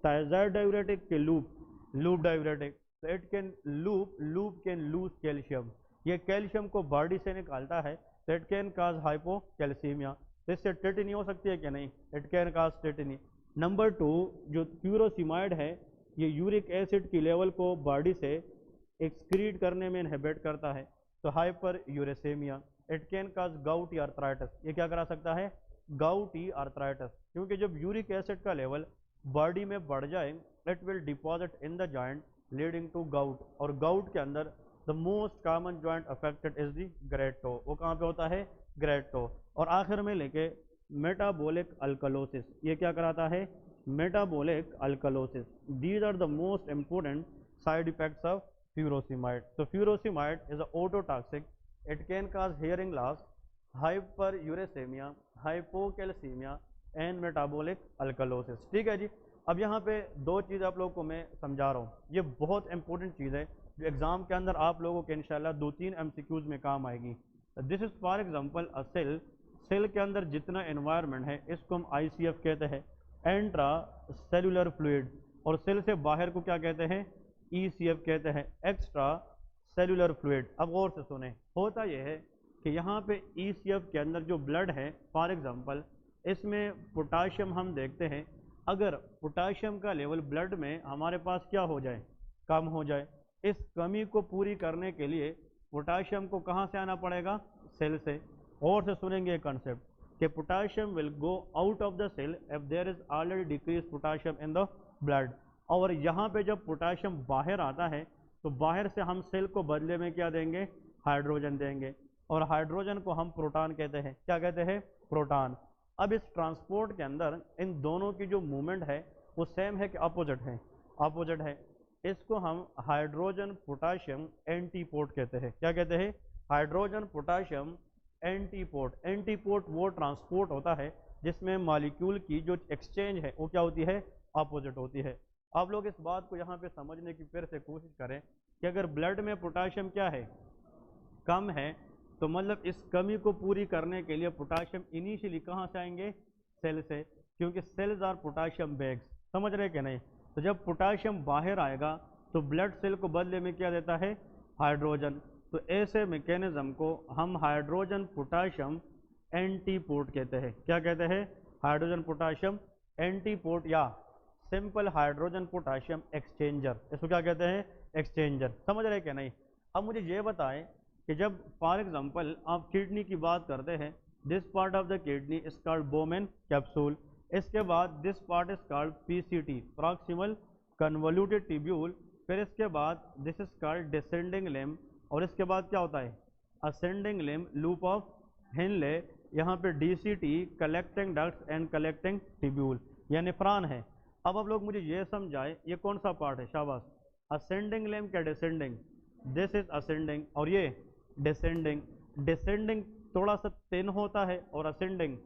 [SPEAKER 1] thiazide diuretic के loop diuretic, so it can loop can lose calcium, ये calcium को body से निकालता है, तो it can cause hypocalcaemia. तो इससे tetani हो सकती है कि नहीं? It can cause tetany. Number 2, जो फ्यूरोसिमाइड है, ये यूरिक एसिड की लेवल को बॉडी से एक्सक्रीट करने में इनहिबिट करता है, तो hyperuricaemia. It can cause gouty arthritis, ये क्या करा सकता है? Gouty arthritis. क्योंकि जब यूरिक एसिड का लेवल बॉडी में बढ़ जाए, it will deposit in the joint leading to gout. और गाउट के अंदर the most common joint affected is the great toe. वो कहाँ पे होता है? Great toe. और आखिर में लेके मेटाबॉलिक अल्कलोसिस, ये क्या कराता है? Metabolic alkalosis. These are the most important side effects of furosemide. तो furosemide is a ototoxic, it can cause hearing loss, hyperuricaemia, hypocalcaemia and metabolic alkalosis. ठीक है जी। अब यहाँ पे दो चीज़ आप लोगों को मैं समझा रहा हूँ, ये बहुत इंपॉर्टेंट चीज़ है जो एग्जाम के अंदर आप लोगों के इंशाल्लाह 2-3 एमसीक्यूज में काम आएगी। This is for example a cell. Cell के अंदर जितना एनवायरनमेंट है इसको हम आईसीएफ कहते हैं, एंट्रा सेलुलर फ्लूइड। और सेल से बाहर को क्या कहते हैं? ईसीएफ कहते हैं, एक्स्ट्रा सेलुलर फ्लूइड। अब गौर से सुने, होता यह है कि यहाँ पे ईसीएफ के अंदर जो ब्लड है, फॉर एग्जांपल इसमें पोटाशियम हम देखते हैं, अगर पोटाशियम का लेवल ब्लड में हमारे पास क्या हो जाए? कम हो जाए। इस कमी को पूरी करने के लिए पोटाशियम को कहाँ से आना पड़ेगा? सेल से। और से सुनेंगे कॉन्सेप्ट कि potassium will go out of the cell if there is already decrease potassium in the blood. और यहाँ पे जब पोटाशियम बाहर आता है तो बाहर से हम सेल को बदले में क्या देंगे? हाइड्रोजन देंगे। और हाइड्रोजन को हम प्रोटॉन कहते हैं। क्या कहते हैं? प्रोटॉन। अब इस ट्रांसपोर्ट के अंदर इन दोनों की जो मूवमेंट है वो सेम है कि अपोजिट है? अपोजिट है। इसको हम हाइड्रोजन पोटाशियम एंटीपोर्ट कहते हैं। क्या कहते हैं? Hydrogen potassium antiport. एंटीपोर्ट वो ट्रांसपोर्ट होता है जिसमें मॉलिक्यूल की जो एक्सचेंज है वो क्या होती है? अपोजिट होती है। आप लोग इस बात को यहाँ पे समझने की फिर से कोशिश करें कि अगर ब्लड में पोटाशियम क्या है? कम है, तो मतलब इस कमी को पूरी करने के लिए पोटाशियम इनिशियली कहाँ से आएंगे? सेल से, क्योंकि सेल्स आर पोटाशियम बैग्स। समझ रहे कि नहीं? तो जब पोटाशियम बाहर आएगा तो ब्लड सेल को बदले में क्या देता है? हाइड्रोजन। तो ऐसे मैकेनिज्म को हम हाइड्रोजन पोटाशियम एंटीपोर्ट कहते हैं। क्या कहते हैं? हाइड्रोजन पोटाशियम एंटीपोर्ट या सिंपल हाइड्रोजन पोटाशियम एक्सचेंजर। इसको क्या कहते हैं? एक्सचेंजर। समझ रहे कि नहीं? अब मुझे ये बताएं कि जब फॉर एग्जांपल आप किडनी की बात करते हैं, this part of the kidney is called Bowman capsule. इसके बाद this part is called PCT, proximal convoluted tubule. फिर इसके बाद this is called descending limb. और इसके बाद क्या होता है? Ascending limb, loop of Henley. यहाँ पे DCT, collecting ducts and collecting tubule, यह नेफ्रॉन है। अब आप लोग मुझे ये समझाएं ये कौन सा पार्ट है? शाबाश। असेंडिंग लिम्ब क्या डिसेंडिंग? दिस इज असेंडिंग और ये डिसेंडिंग। डिसेंडिंग थोड़ा सा थिन होता है और असेंडिंग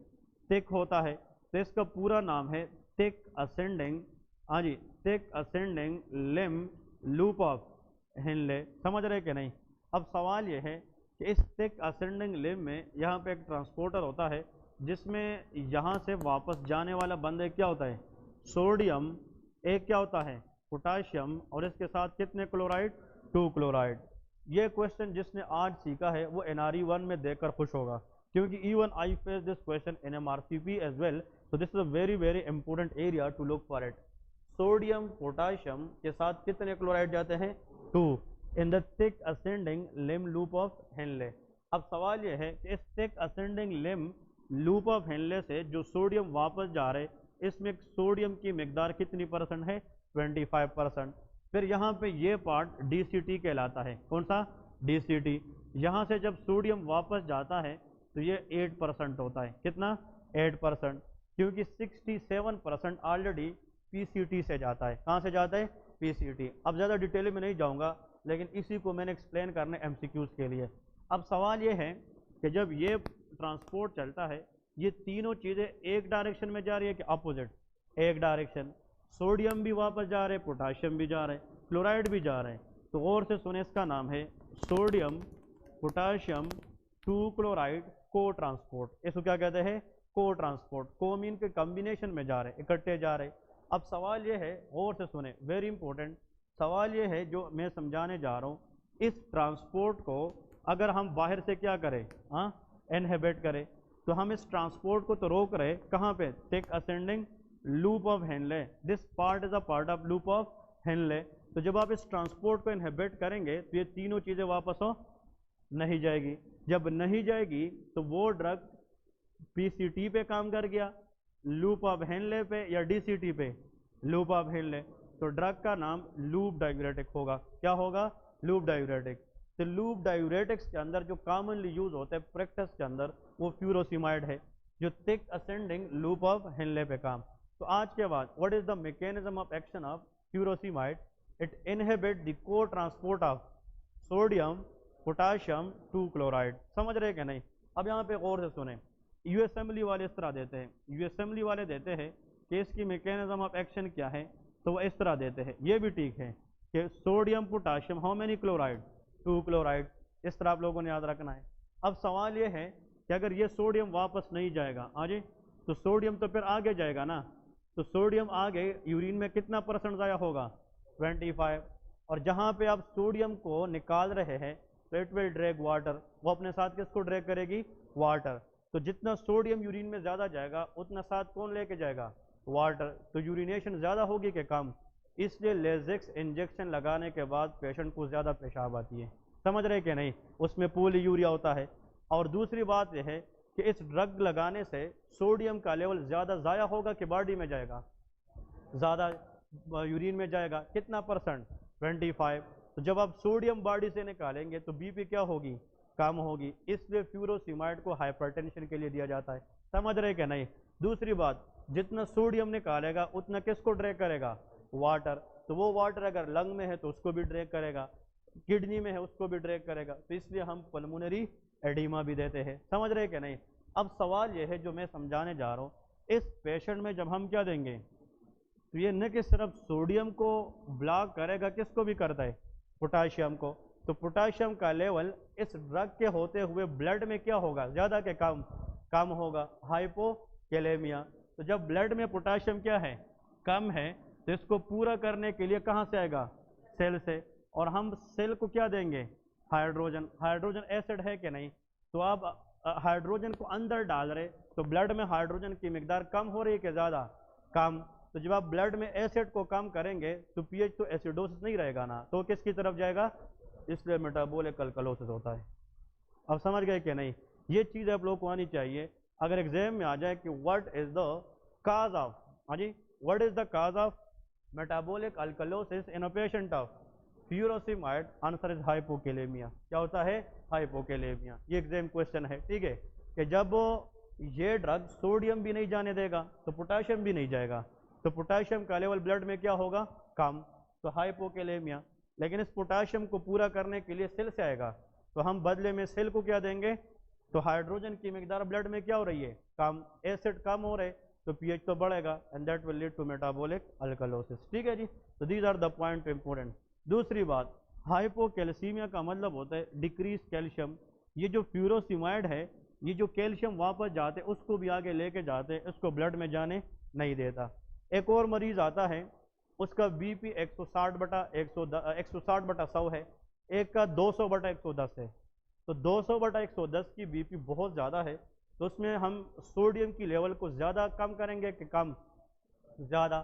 [SPEAKER 1] थिक होता है, तो इसका पूरा नाम है थिक असेंडिंग। हाँ जी, thick ascending limb loop of Henle. समझ रहे कि नहीं? अब सवाल ये है कि इस थिक असेंडिंग लिम्ब में यहाँ पे एक ट्रांसपोर्टर होता है जिसमें यहाँ से वापस जाने वाला बंद एक क्या होता है? सोडियम। एक क्या होता है? पोटाशियम। और इसके साथ कितने क्लोराइड? 2 क्लोराइड। ये क्वेश्चन जिसने आज सीखा है वो NRE 1 में देखकर खुश होगा, क्योंकि even I face this question in MRCP as well, so this is a very very important area to look for it. Sodium potassium के साथ कितने क्लोराइड जाते हैं? 2 in the thick ascending Liam loop of Henley. अब सवाल यह है कि इस thick ascending Liam loop of Henley से जो सोडियम वापस जा रहे, इसमें सोडियम की मिकदार कितनी परसेंट है? 25%। फिर यहाँ पे ये पार्ट DCT कहलाता है। कौन सा? DCT। यहाँ से जब सोडियम वापस जाता है तो ये 8% होता है। कितना? 8%, क्योंकि 67% ऑलरेडी PCT से जाता है। कहाँ से जाता है? PCT। अब ज़्यादा डिटेल में नहीं जाऊँगा, लेकिन इसी को मैंने एक्सप्लेन करना है MCQs के लिए। अब सवाल ये है कि जब ये ट्रांसपोर्ट चलता है, ये तीनों चीज़ें एक डायरेक्शन में जा रही है कि अपोजिट? एक डायरेक्शन। सोडियम भी वापस जा रहे, पोटाशियम भी जा रहे, क्लोराइड भी जा रहे हैं। तो गौर से सुने, इसका नाम है सोडियम पोटाशियम 2 क्लोराइड को ट्रांसपोर्ट। इसको क्या कहते हैं? को ट्रांसपोर्ट। को मीन के कॉम्बिनेशन में जा रहे, इकट्ठे जा रहे। अब सवाल ये है, गौर से सुने, वेरी इंपॉर्टेंट सवाल ये है जो मैं समझाने जा रहा हूँ, इस ट्रांसपोर्ट को अगर हम बाहर से क्या करें? हाँ, इनहिबिट करें, तो हम इस ट्रांसपोर्ट को तो रोक रहे, कहाँ पे? Thick ascending loop of Henley. This part is a part of loop of Henley. तो जब आप इस ट्रांसपोर्ट को इनहिबिट करेंगे तो ये तीनों चीज़ें वापस हो नहीं जाएगी। जब नहीं जाएगी तो वो ड्रग PCT पे काम कर गया, लूप ऑफ हेनले पे, या DCT पे? Loop of Henley. तो ड्रग का नाम लूप डायूरेटिक होगा। क्या होगा? Loop diuretic. तो लूप डायूरेटिक्स के अंदर जो कॉमनली यूज होता है प्रैक्टिस के अंदर, वो फ्यूरोसिमाइड है, जो thick ascending loop of Henle पे काम। तो आज के बाद what is the mechanism of action of furosemide? It inhibit the cotransport of sodium potassium 2 chloride. समझ रहे कि नहीं? अब यहाँ पे गौर से सुने, यूएसएमली वाले इस तरह देते हैं, यूएसएमली वाले देते हैं कि इसकी मैकेनिज्म ऑफ एक्शन क्या है, तो वो इस तरह देते हैं। ये भी ठीक है कि sodium potassium how many chloride? 2 chloride. इस तरह आप लोगों ने याद रखना है। अब सवाल ये है कि अगर ये सोडियम वापस नहीं जाएगा आगे, तो सोडियम तो फिर आगे जाएगा ना, तो सोडियम आगे यूरिन में कितना % ज़ाया होगा? 25। और जहाँ पे आप सोडियम को निकाल रहे हैं तो इट विल ड्रैग वाटर, वो अपने साथ किसको ड्रैग करेगी? वाटर। तो जितना सोडियम यूरिन में ज़्यादा जाएगा उतना साथ कौन लेके जाएगा? वाटर। तो यूरिनेशन ज़्यादा होगी कि कम? इसलिए लेजेक्स इंजेक्शन लगाने के बाद पेशेंट को ज़्यादा पेशाब आती है। समझ रहे कि नहीं? उसमें पॉली यूरिया होता है। और दूसरी बात यह है कि इस ड्रग लगाने से सोडियम का लेवल ज़्यादा ज़ाया होगा कि बॉडी में जाएगा? ज़्यादा यूरिन में जाएगा। कितना %? 25। तो जब आप सोडियम बॉडी से निकालेंगे तो BP क्या होगी? कम होगी। इसलिए फ्यूरोसिमाइड को हाइपरटेंशन के लिए दिया जाता है। समझ रहे कि नहीं? दूसरी बात, जितना सोडियम निकालेगा उतना किसको ड्रैग करेगा? वाटर। तो वो वाटर अगर लंग में है तो उसको भी ड्रैग करेगा, किडनी में है उसको भी ड्रैग करेगा। तो इसलिए हम पल्मोनरी एडिमा भी देते हैं। समझ रहे कि नहीं? अब सवाल यह है जो मैं समझाने जा रहा हूँ, इस पेशेंट में जब हम क्या देंगे, तो ये न कि सिर्फ सोडियम को ब्लॉक करेगा, किसको भी करता है? पोटाशियम को। तो पोटाशियम का लेवल इस ड्रग के होते हुए ब्लड में क्या होगा? ज़्यादा के कम? कम होगा। हाइपोकैलेमिया। तो जब ब्लड में पोटाशियम क्या है? कम है, तो इसको पूरा करने के लिए कहाँ से आएगा? सेल से। और हम सेल को क्या देंगे? हाइड्रोजन। हाइड्रोजन एसिड है कि नहीं? तो आप हाइड्रोजन को अंदर डाल रहे, तो ब्लड में हाइड्रोजन की मिकदार कम हो रही है कि ज़्यादा? कम। तो जब आप ब्लड में एसिड को कम करेंगे तो pH तो एसिडोसिस नहीं रहेगा ना, तो किसकी तरफ जाएगा? इसलिए मेटाबॉलिक अल्कलोसिस होता है। अब समझ गए कि नहीं? ये चीज़ आप लोगों को आनी चाहिए। अगर एग्जाम में आ जाए कि what is the cause of, हाँ जी, what is the cause of metabolic alkalosis in a patient of furosemide, answer is hypokalaemia. क्या होता है? हाइपोकैलेमिया। ये एग्जाम क्वेश्चन है, ठीक है, कि जब ये ड्रग सोडियम भी नहीं जाने देगा तो पोटाशियम भी नहीं जाएगा, तो पोटाशियम का लेवल ब्लड में क्या होगा? कम। तो हाइपोकैलेमिया। लेकिन इस पोटाशियम को पूरा करने के लिए सेल से आएगा, तो हम बदले में सेल को क्या देंगे? तो हाइड्रोजन की मिकदार ब्लड में क्या हो रही है? कम। एसिड कम हो रहे, तो pH तो बढ़ेगा, and that will lead to metabolic alkalosis. ठीक है जी। तो these are the point important. दूसरी बात, हाइपोकैल्सीमिया का मतलब होता है डिक्रीज कैल्शियम। ये जो फ्यूरोसिमाइड है, ये जो कैल्शियम वापस जाते उसको भी आगे लेके जाते, उसको ब्लड में जाने नहीं देता। एक और मरीज आता है, उसका BP 160/100 है, एक का 200/110 है, तो 200/110 की बीपी बहुत ज़्यादा है, तो उसमें हम सोडियम की लेवल को ज़्यादा कम करेंगे कि कम, ज़्यादा,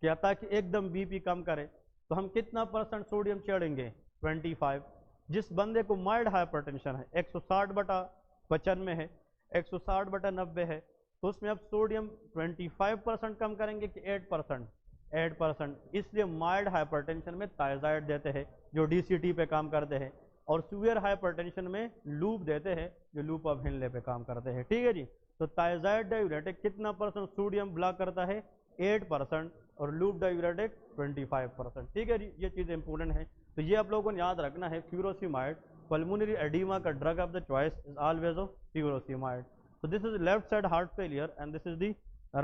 [SPEAKER 1] क्या ताकि एकदम बीपी कम करे, तो हम कितना परसेंट सोडियम चढ़ेंगे, 25। जिस बंदे को माइल्ड हाइपरटेंशन है, 160/95 है, 160/90 है, तो उसमें अब सोडियम 25% कम करेंगे कि 8%, 8%। इसलिए माइल्ड हाइपरटेंशन में थायजाइड देते हैं जो डीसीटी पे काम करते हैं, और सीवियर हाइपरटेंशन में लूप देते हैं जो लूप ऑफ हिनले पे काम करते हैं। ठीक है जी। तो थायजाइड डायूरेटिक कितना परसेंट सोडियम ब्लॉक करता है, 8%, और लूप डायूरेटिक 25%। ठीक है जी, ये चीज़ इंपॉर्टेंट है। तो ये आप लोगों को याद रखना है, फ्यूरोसिमाइड पल्मोनरी एडिमा का drug of the choice is always of furosemide. So this is left side heart failure and this is the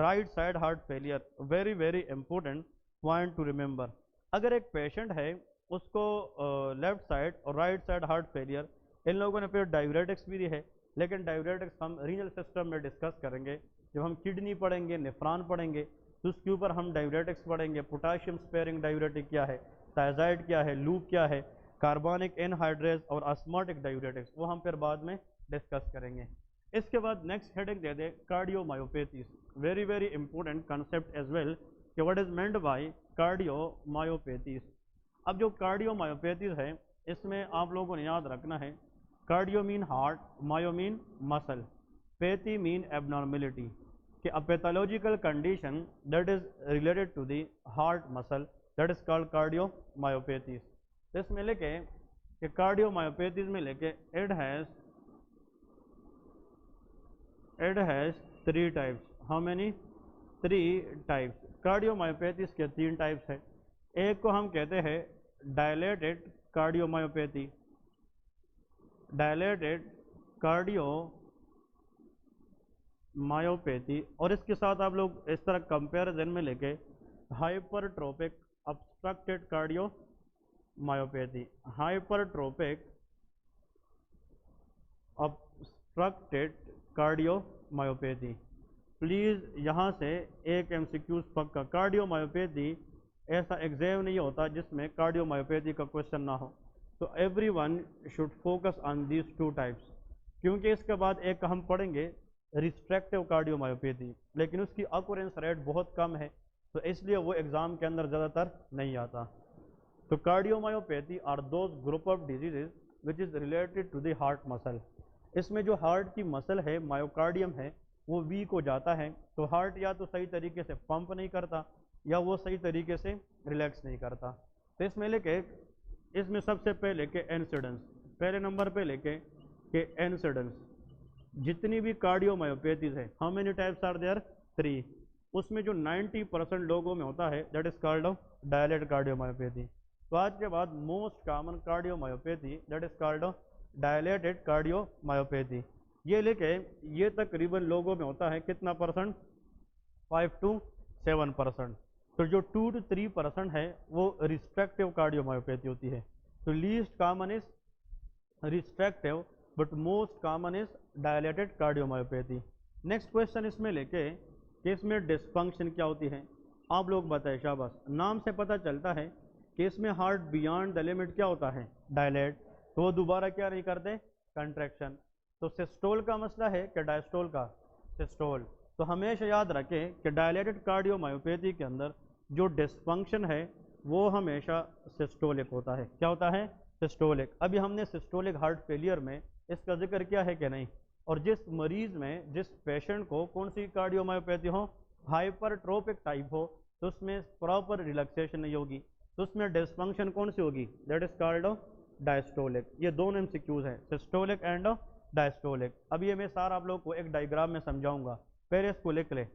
[SPEAKER 1] right side heart failure. Very very important point to remember. अगर एक patient है उसको left side और right side heart failure, इन लोगों ने फिर diuretics भी दी है, लेकिन डायूरेटिक्स हम रीनल सिस्टम में डिस्कस करेंगे। जब हम किडनी पढ़ेंगे, नेफ्रॉन पढ़ेंगे, तो उसके ऊपर हम डायूरेटिक्स पढ़ेंगे। पोटाशियम स्पेयरिंग डायूरेटिक क्या है, थायजाइड क्या है, लूप क्या है, कार्बोनिक एनहाइड्रेज और ऑस्मोटिक डायूरेटिक्स, वो हम फिर बाद में डिस्कस करेंगे। इसके बाद नेक्स्ट हेडिंग दे दे cardiomyopathies. Very very important concept as well कि what is meant by cardiomyopathies. अब जो कार्डियोमायोपैथीज है, इसमें आप लोगों ने याद रखना है, cardio mean heart, myo mean muscle, pathy mean abnormality, कि a pathological condition that is related to the heart muscle, that is called cardiomyopathies. तो इसमें लेके कि कार्डियोमायोपैथीज में लेके it has 3 types. How many? 3 types. Cardiomyopathies के 3 types है। एक को हम कहते हैं डायलेटेड कार्डियोमायोपैथी, डायलेटेड कार्डियोमायोपैथी, और इसके साथ आप लोग इस तरह कंपैरिजन में लेके hypertrophic obstructed cardiomyopathy, hypertrophic obstructed cardiomyopathy. Please यहाँ से एक एमसीक्यूज पक्का, कार्डियोमायोपैथी ऐसा एग्जाम नहीं होता जिसमें कार्डियोमायोपैथी का क्वेश्चन ना हो, तो everyone should focus on these 2 types. क्योंकि इसके बाद एक हम पढ़ेंगे रिस्ट्रिक्टिव कार्डियोमायोपैथी, लेकिन उसकी अकुरेंस रेट बहुत कम है, तो इसलिए वो एग्ज़ाम के अंदर ज़्यादातर नहीं आता। तो cardiomyopathy are those group of diseases which is related to the heart muscle. इसमें जो हार्ट की मसल है, मायोकार्डियम है, वो वीक हो जाता है, तो हार्ट या तो सही तरीके से पंप नहीं करता या वो सही तरीके से रिलैक्स नहीं करता। तो इसमें लेके, इसमें सबसे पहले के इंसिडेंस, पहले नंबर पे लेके के इंसिडेंस, जितनी भी कार्डियोमायोपैथीज है, how many types are there, 3। उसमें जो 90% लोगों में होता है that is called of dilated cardiomyopathy. तो आज के बाद most common cardiomyopathy that is called of dilated cardiomyopathy. ये लेके ये तकरीबन लोगों में होता है कितना परसेंट, 5 to 7%। तो जो 2 to 3% है वो रिस्ट्रिक्टिव कार्डियोमायोपैथी होती है। तो least common is restrictive but most common is dilated cardiomyopathy. Next question इसमें लेके कि इसमें डिस्फंक्शन क्या होती है, आप लोग बताएं। शाबाश, नाम से पता चलता है कि इसमें हार्ट बियॉन्ड द लिमिट क्या होता है, डायलेट, तो वो दोबारा क्या नहीं करते, कंट्रैक्शन। तो सिस्टोल का मसला है कि डायस्टोल का, सिस्टोल। तो हमेशा याद रखें कि डायलेटेड कार्डियोमायोपैथी के अंदर जो डिस्फंक्शन है वो हमेशा सिस्टोलिक होता है। क्या होता है, सिस्टोलिक। अभी हमने सिस्टोलिक हार्ट फेलियर में इसका जिक्र किया है कि नहीं, और जिस मरीज में, जिस पेशेंट को कौन सी कार्डियोमायोपैथी हो, हाइपरट्रोपिक टाइप हो, तो उसमें प्रॉपर रिलैक्सेशन नहीं होगी, तो उसमें डिस्फंक्शन कौन सी होगी, दैट इज कॉल्ड डायस्टोलिक। ये दोनों एमसीक्यूज हैं, सिस्टोलिक एंड डायस्टोलिक। अब ये मैं सारा आप लोग को एक डायग्राम में समझाऊंगा, पहले इसको लिख ले।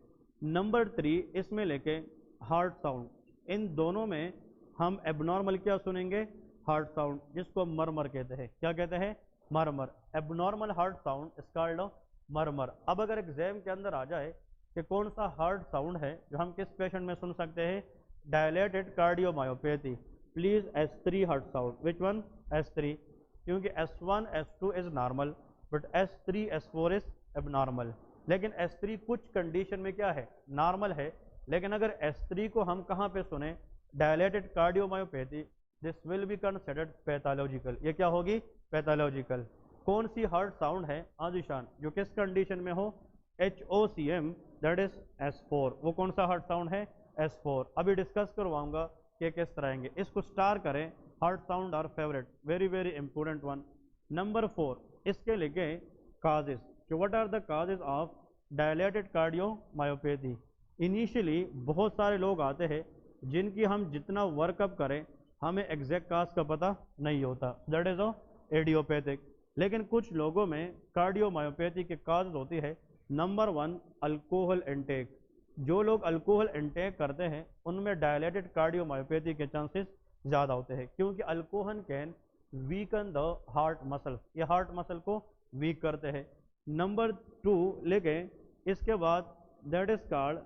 [SPEAKER 1] नंबर 3 इसमें लेके हार्ट साउंड, इन दोनों में हम एबनॉर्मल क्या सुनेंगे, हार्ट साउंड, जिसको मरमर कहते हैं। क्या कहते हैं, murmur. Abnormal heart sound is called murmur. अब अगर एग्जाम के अंदर आ जाए कि कौन सा हार्ट साउंड है जो हम किस पेशेंट में सुन सकते हैं, dilated cardiomyopathy, please S3 heart sound, which one, S3, क्योंकि S1 S2 is normal but S3 S4 is abnormal. लेकिन S3 कुछ कंडीशन में क्या है, नॉर्मल है, लेकिन अगर S3 को हम कहाँ पे सुने, dilated cardiomyopathy, this will be considered pathological. ये क्या होगी? पैथोलॉजिकल। कौन सी हार्ट साउंड है आदिशान जो किस कंडीशन में हो? HOCM, that is S4। वो कौन सा हार्ट साउंड है? S4। अभी डिस्कस करवाऊंगा कि किस तरह आएंगे। इसको स्टार करें, heart sound are favourite, very very important one. Number 4, इसके लेके काजेस, कि what are the causes of dilated cardiomyopathy. Initially बहुत सारे लोग आते हैं जिनकी हम जितना वर्कअप करें हमें एग्जैक्ट काज का पता नहीं होता, दैट इज एडियोपैथिक। लेकिन कुछ लोगों में कार्डियोमायोपैथी के काज होती है। Number 1, alcohol intake. जो लोग अल्कोहल इंटेक करते हैं उनमें डायलेटेड कार्डियोमायोपैथी के चांसेस ज़्यादा होते हैं, क्योंकि alcohol can weaken the heart muscle, ये हार्ट मसल को वीक करते हैं। नंबर 2 लेके इसके बाद that is called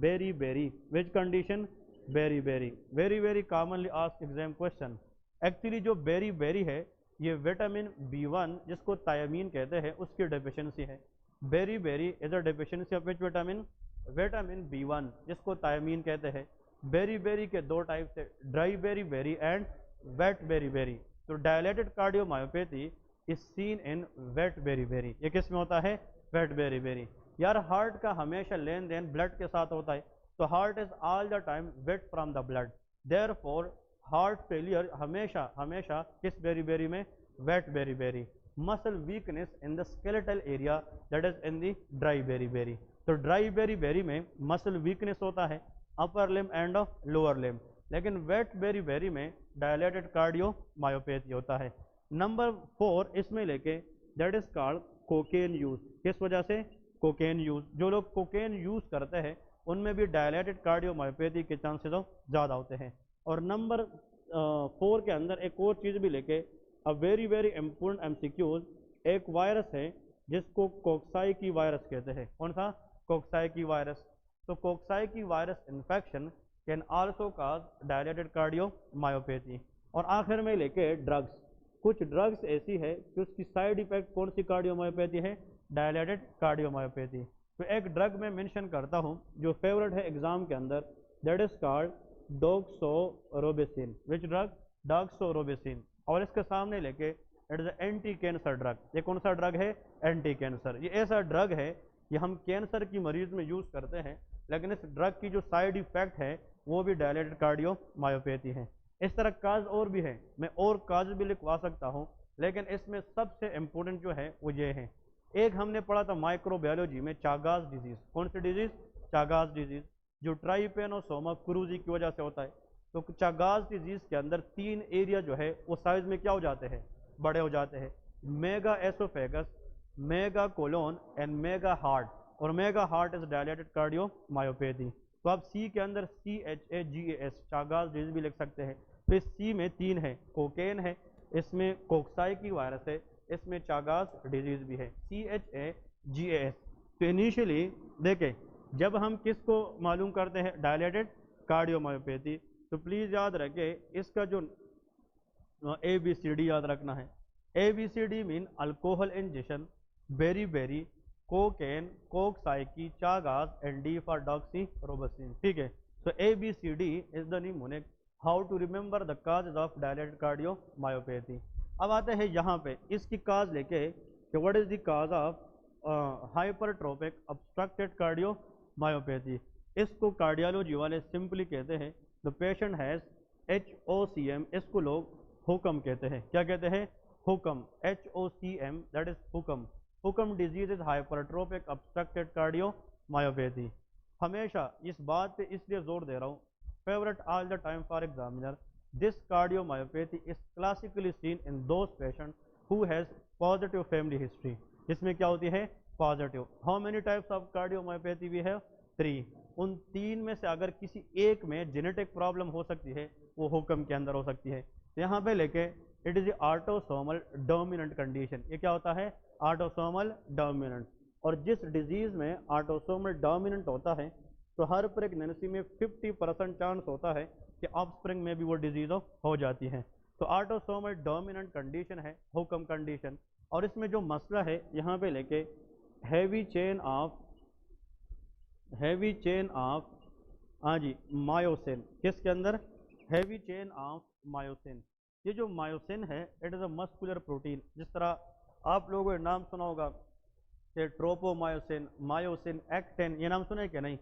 [SPEAKER 1] beriberi. Which condition? Beriberi. Very very commonly asked exam question. Actually जो बेरी बेरी है ये विटामिन B1 जिसको थायमीन कहते हैं उसकी डेफिशिएंसी है। Beriberi is a deficiency of which vitamin? Vitamin B1 जिसको thymine कहते हैं। बेरी बेरी के दो टाइप्स है, dry beriberi and wet beriberi. तो dilated cardiomyopathy is seen in wet beriberi. ये किस में होता है? Wet beriberi. यार हार्ट का हमेशा लेन देन ब्लड के साथ होता है, तो heart is all the time wet from the blood, therefore heart failure हमेशा हमेशा किस बेरी बेरी में? Wet beriberi. Muscle weakness in the skeletal area, that is in the dry beriberi. तो ड्राई बेरी बेरी में muscle weakness होता है, अपर limb and lower limb. लेकिन wait beriberi में डायलेटेड कार्डियोमायोपैथी होता है। Number 4 इसमें लेके that is called cocaine use. किस वजह से? Cocaine use. जो लोग कोकेन यूज करते हैं उनमें भी डायलेटेड कार्डियोमायोपैथी के चांसेस ज़्यादा होते हैं। और नंबर 4 के अंदर एक और चीज़ भी लेके, a very very important MCQs, एक वायरस है जिसको कोक्साइकी वायरस कहते हैं। कौन सा? Coxsackie virus. तो Coxsackie virus infection can also cause dilated cardiomyopathy. और आखिर में लेके ड्रग्स, कुछ ड्रग्स ऐसी है कि उसकी साइड इफेक्ट कौन सी कार्डियोमायोपैथी है? Dilated cardiomyopathy. तो एक ड्रग मैं मेंशन करता हूं जो फेवरेट है एग्जाम के अंदर, that is called doxorubicin. Which drug? Doxorubicin. और इसके सामने लेके it is anti cancer drug. ये कौन सा ड्रग है? Anti cancer. ये ऐसा ड्रग है कि हम कैंसर की मरीज में यूज करते हैं, लेकिन इस ड्रग की जो साइड इफेक्ट है वो भी डायलेटेड कार्डियोमायोपैथी है। इस तरह काज और भी है, मैं और काज भी लिखवा सकता हूँ, लेकिन इसमें सबसे इंपॉर्टेंट जो है वो ये है। एक हमने पढ़ा था माइक्रोबायोलॉजी में, चागास डिजीज। कौन सी डिजीज? चागास डिजीज, जो ट्राइपेनोसोमा क्रूजी की वजह से होता है। तो चागास डिजीज के अंदर 3 एरिया जो है वो साइज में क्या हो जाते हैं? बड़े हो जाते हैं। Mega oesophagus, mega colon and mega heart. और mega heart is dilated cardiomyopathy. तो आप सी के अंदर CHAGAS चागास डिजीज भी लिख सकते हैं। तो इस सी में 3 है, कोकेन है, इसमें कोक्साइकी वायरस है, इसमें चागास डिजीज भी है, CHAGAS। तो इनिशियली देखें, जब हम किसको मालूम करते हैं? Dilated cardiomyopathy. तो प्लीज़ याद रखें इसका जो ABCD याद रखना है। ABCD mean alcohol injection, beriberi, cocaine, Coxsackie, Chagas and D for doxorubicin. ठीक है। So ABCD is the mnemonic how to remember the causes of dilated cardiomyopathy। अब आते हैं यहाँ पे इसकी काज लेके कि what is the cause of hypertrophic obstructed cardiomyopathy। इसको कार्डियोलॉजी वाले सिंपली कहते हैं the patient has HOCM। इसको लोग हुक्म कहते हैं। क्या कहते हैं? हुक्म, HOCM, that is HOCM. HOCM disease is hypertrophic obstructed cardiomyopathy. हमेशा इस बात पे इसलिए जोर दे रहा हूँ, favourite all the time for examiner, this cardiomyopathy is classically seen in those patient who has positive family history. इसमें क्या होती है? Positive. How many types of cardiomyopathy we have? 3। उन 3 में से अगर किसी एक में जेनेटिक प्रॉब्लम हो सकती है वो हुक्म के अंदर हो सकती है। यहाँ पे लेके it is autosomal dominant condition. ये क्या होता है? Autosomal dominant. और जिस डिजीज में ऑटोसोमल डोमिनेंट होता है तो हर प्रेगनेंसी में 50% चांस होता है कि ऑफस्प्रिंग में भी वो डिजीज हो जाती है। तो ऑटोसोमल डोमिनेंट कंडीशन है हुक्म कंडीशन। और इसमें जो मसला है यहाँ पे लेके हैवी चेन ऑफ हाँ जी मायोसिन। किसके अंदर? Heavy chain of myosin. ये जो मायोसिन है it is a muscular protein. जिस तरह आप लोगों ने नाम सुना होगा कि ट्रोपोमायोसिन, मायोसिन, एक्टिन, ये नाम सुने कि नहीं?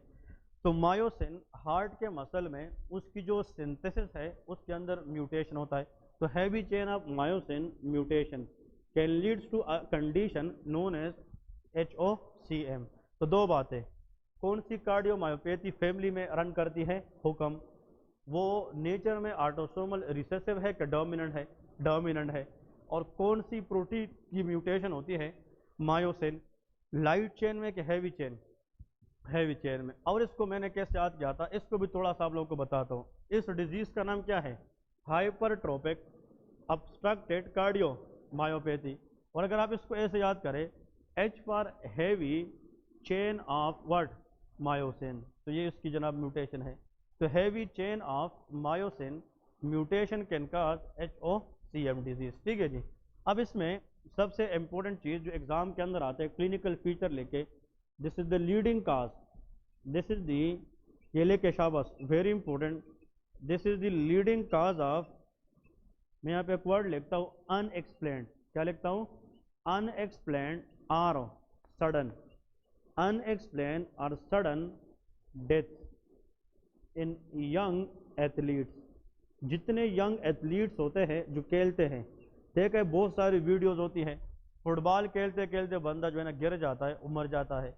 [SPEAKER 1] तो मायोसिन हार्ट के मसल में उसकी जो सिंथेसिस है उसके अंदर म्यूटेशन होता है। तो heavy chain of myosin mutation can leads to a condition known as HOCM। तो दो बातें, कौन सी कार्डियोमायोपैथी फैमिली में रन करती है? हुक्म। वो नेचर में ऑटोसोमल रिसेसिव है कि डोमिनेंट है? डोमिनेंट है। और कौन सी प्रोटीन की म्यूटेशन होती है? मायोसिन। लाइट चेन में कि हैवी चेन? हैवी चेन में। और इसको मैंने कैसे याद किया था, इसको भी थोड़ा सा आप लोगों को बताता हूँ। इस डिजीज का नाम क्या है? हाइपरट्रोपिक ऑब्स्ट्रक्टेड कार्डियोमायोपैथी। और अगर आप इसको ऐसे याद करें, H for heavy chain of what? Myosin. तो ये इसकी जनाब म्यूटेशन है। तो heavy chain of myosin mutation can cause HOCM disease. ठीक है जी। अब इसमें सबसे इंपॉर्टेंट चीज जो एग्जाम के अंदर आते हैं क्लिनिकल फीचर लेके, this is the leading cause, this is the, ये लेके शाबाश, very important, this is the leading cause of, मैं यहाँ पे एक वर्ड लिखता हूँ अनएक्सप्लेन्ड। क्या लिखता हूँ? अनएक्सप्लेन्ड आर सडन, अनएक्सप्लेन्ड और sudden death in young athletes. जितने यंग एथलीट्स होते हैं जो खेलते हैं, देखिए बहुत सारी वीडियोस होती हैं, फुटबॉल खेलते खेलते बंदा जो है ना गिर जाता है, मर जाता है।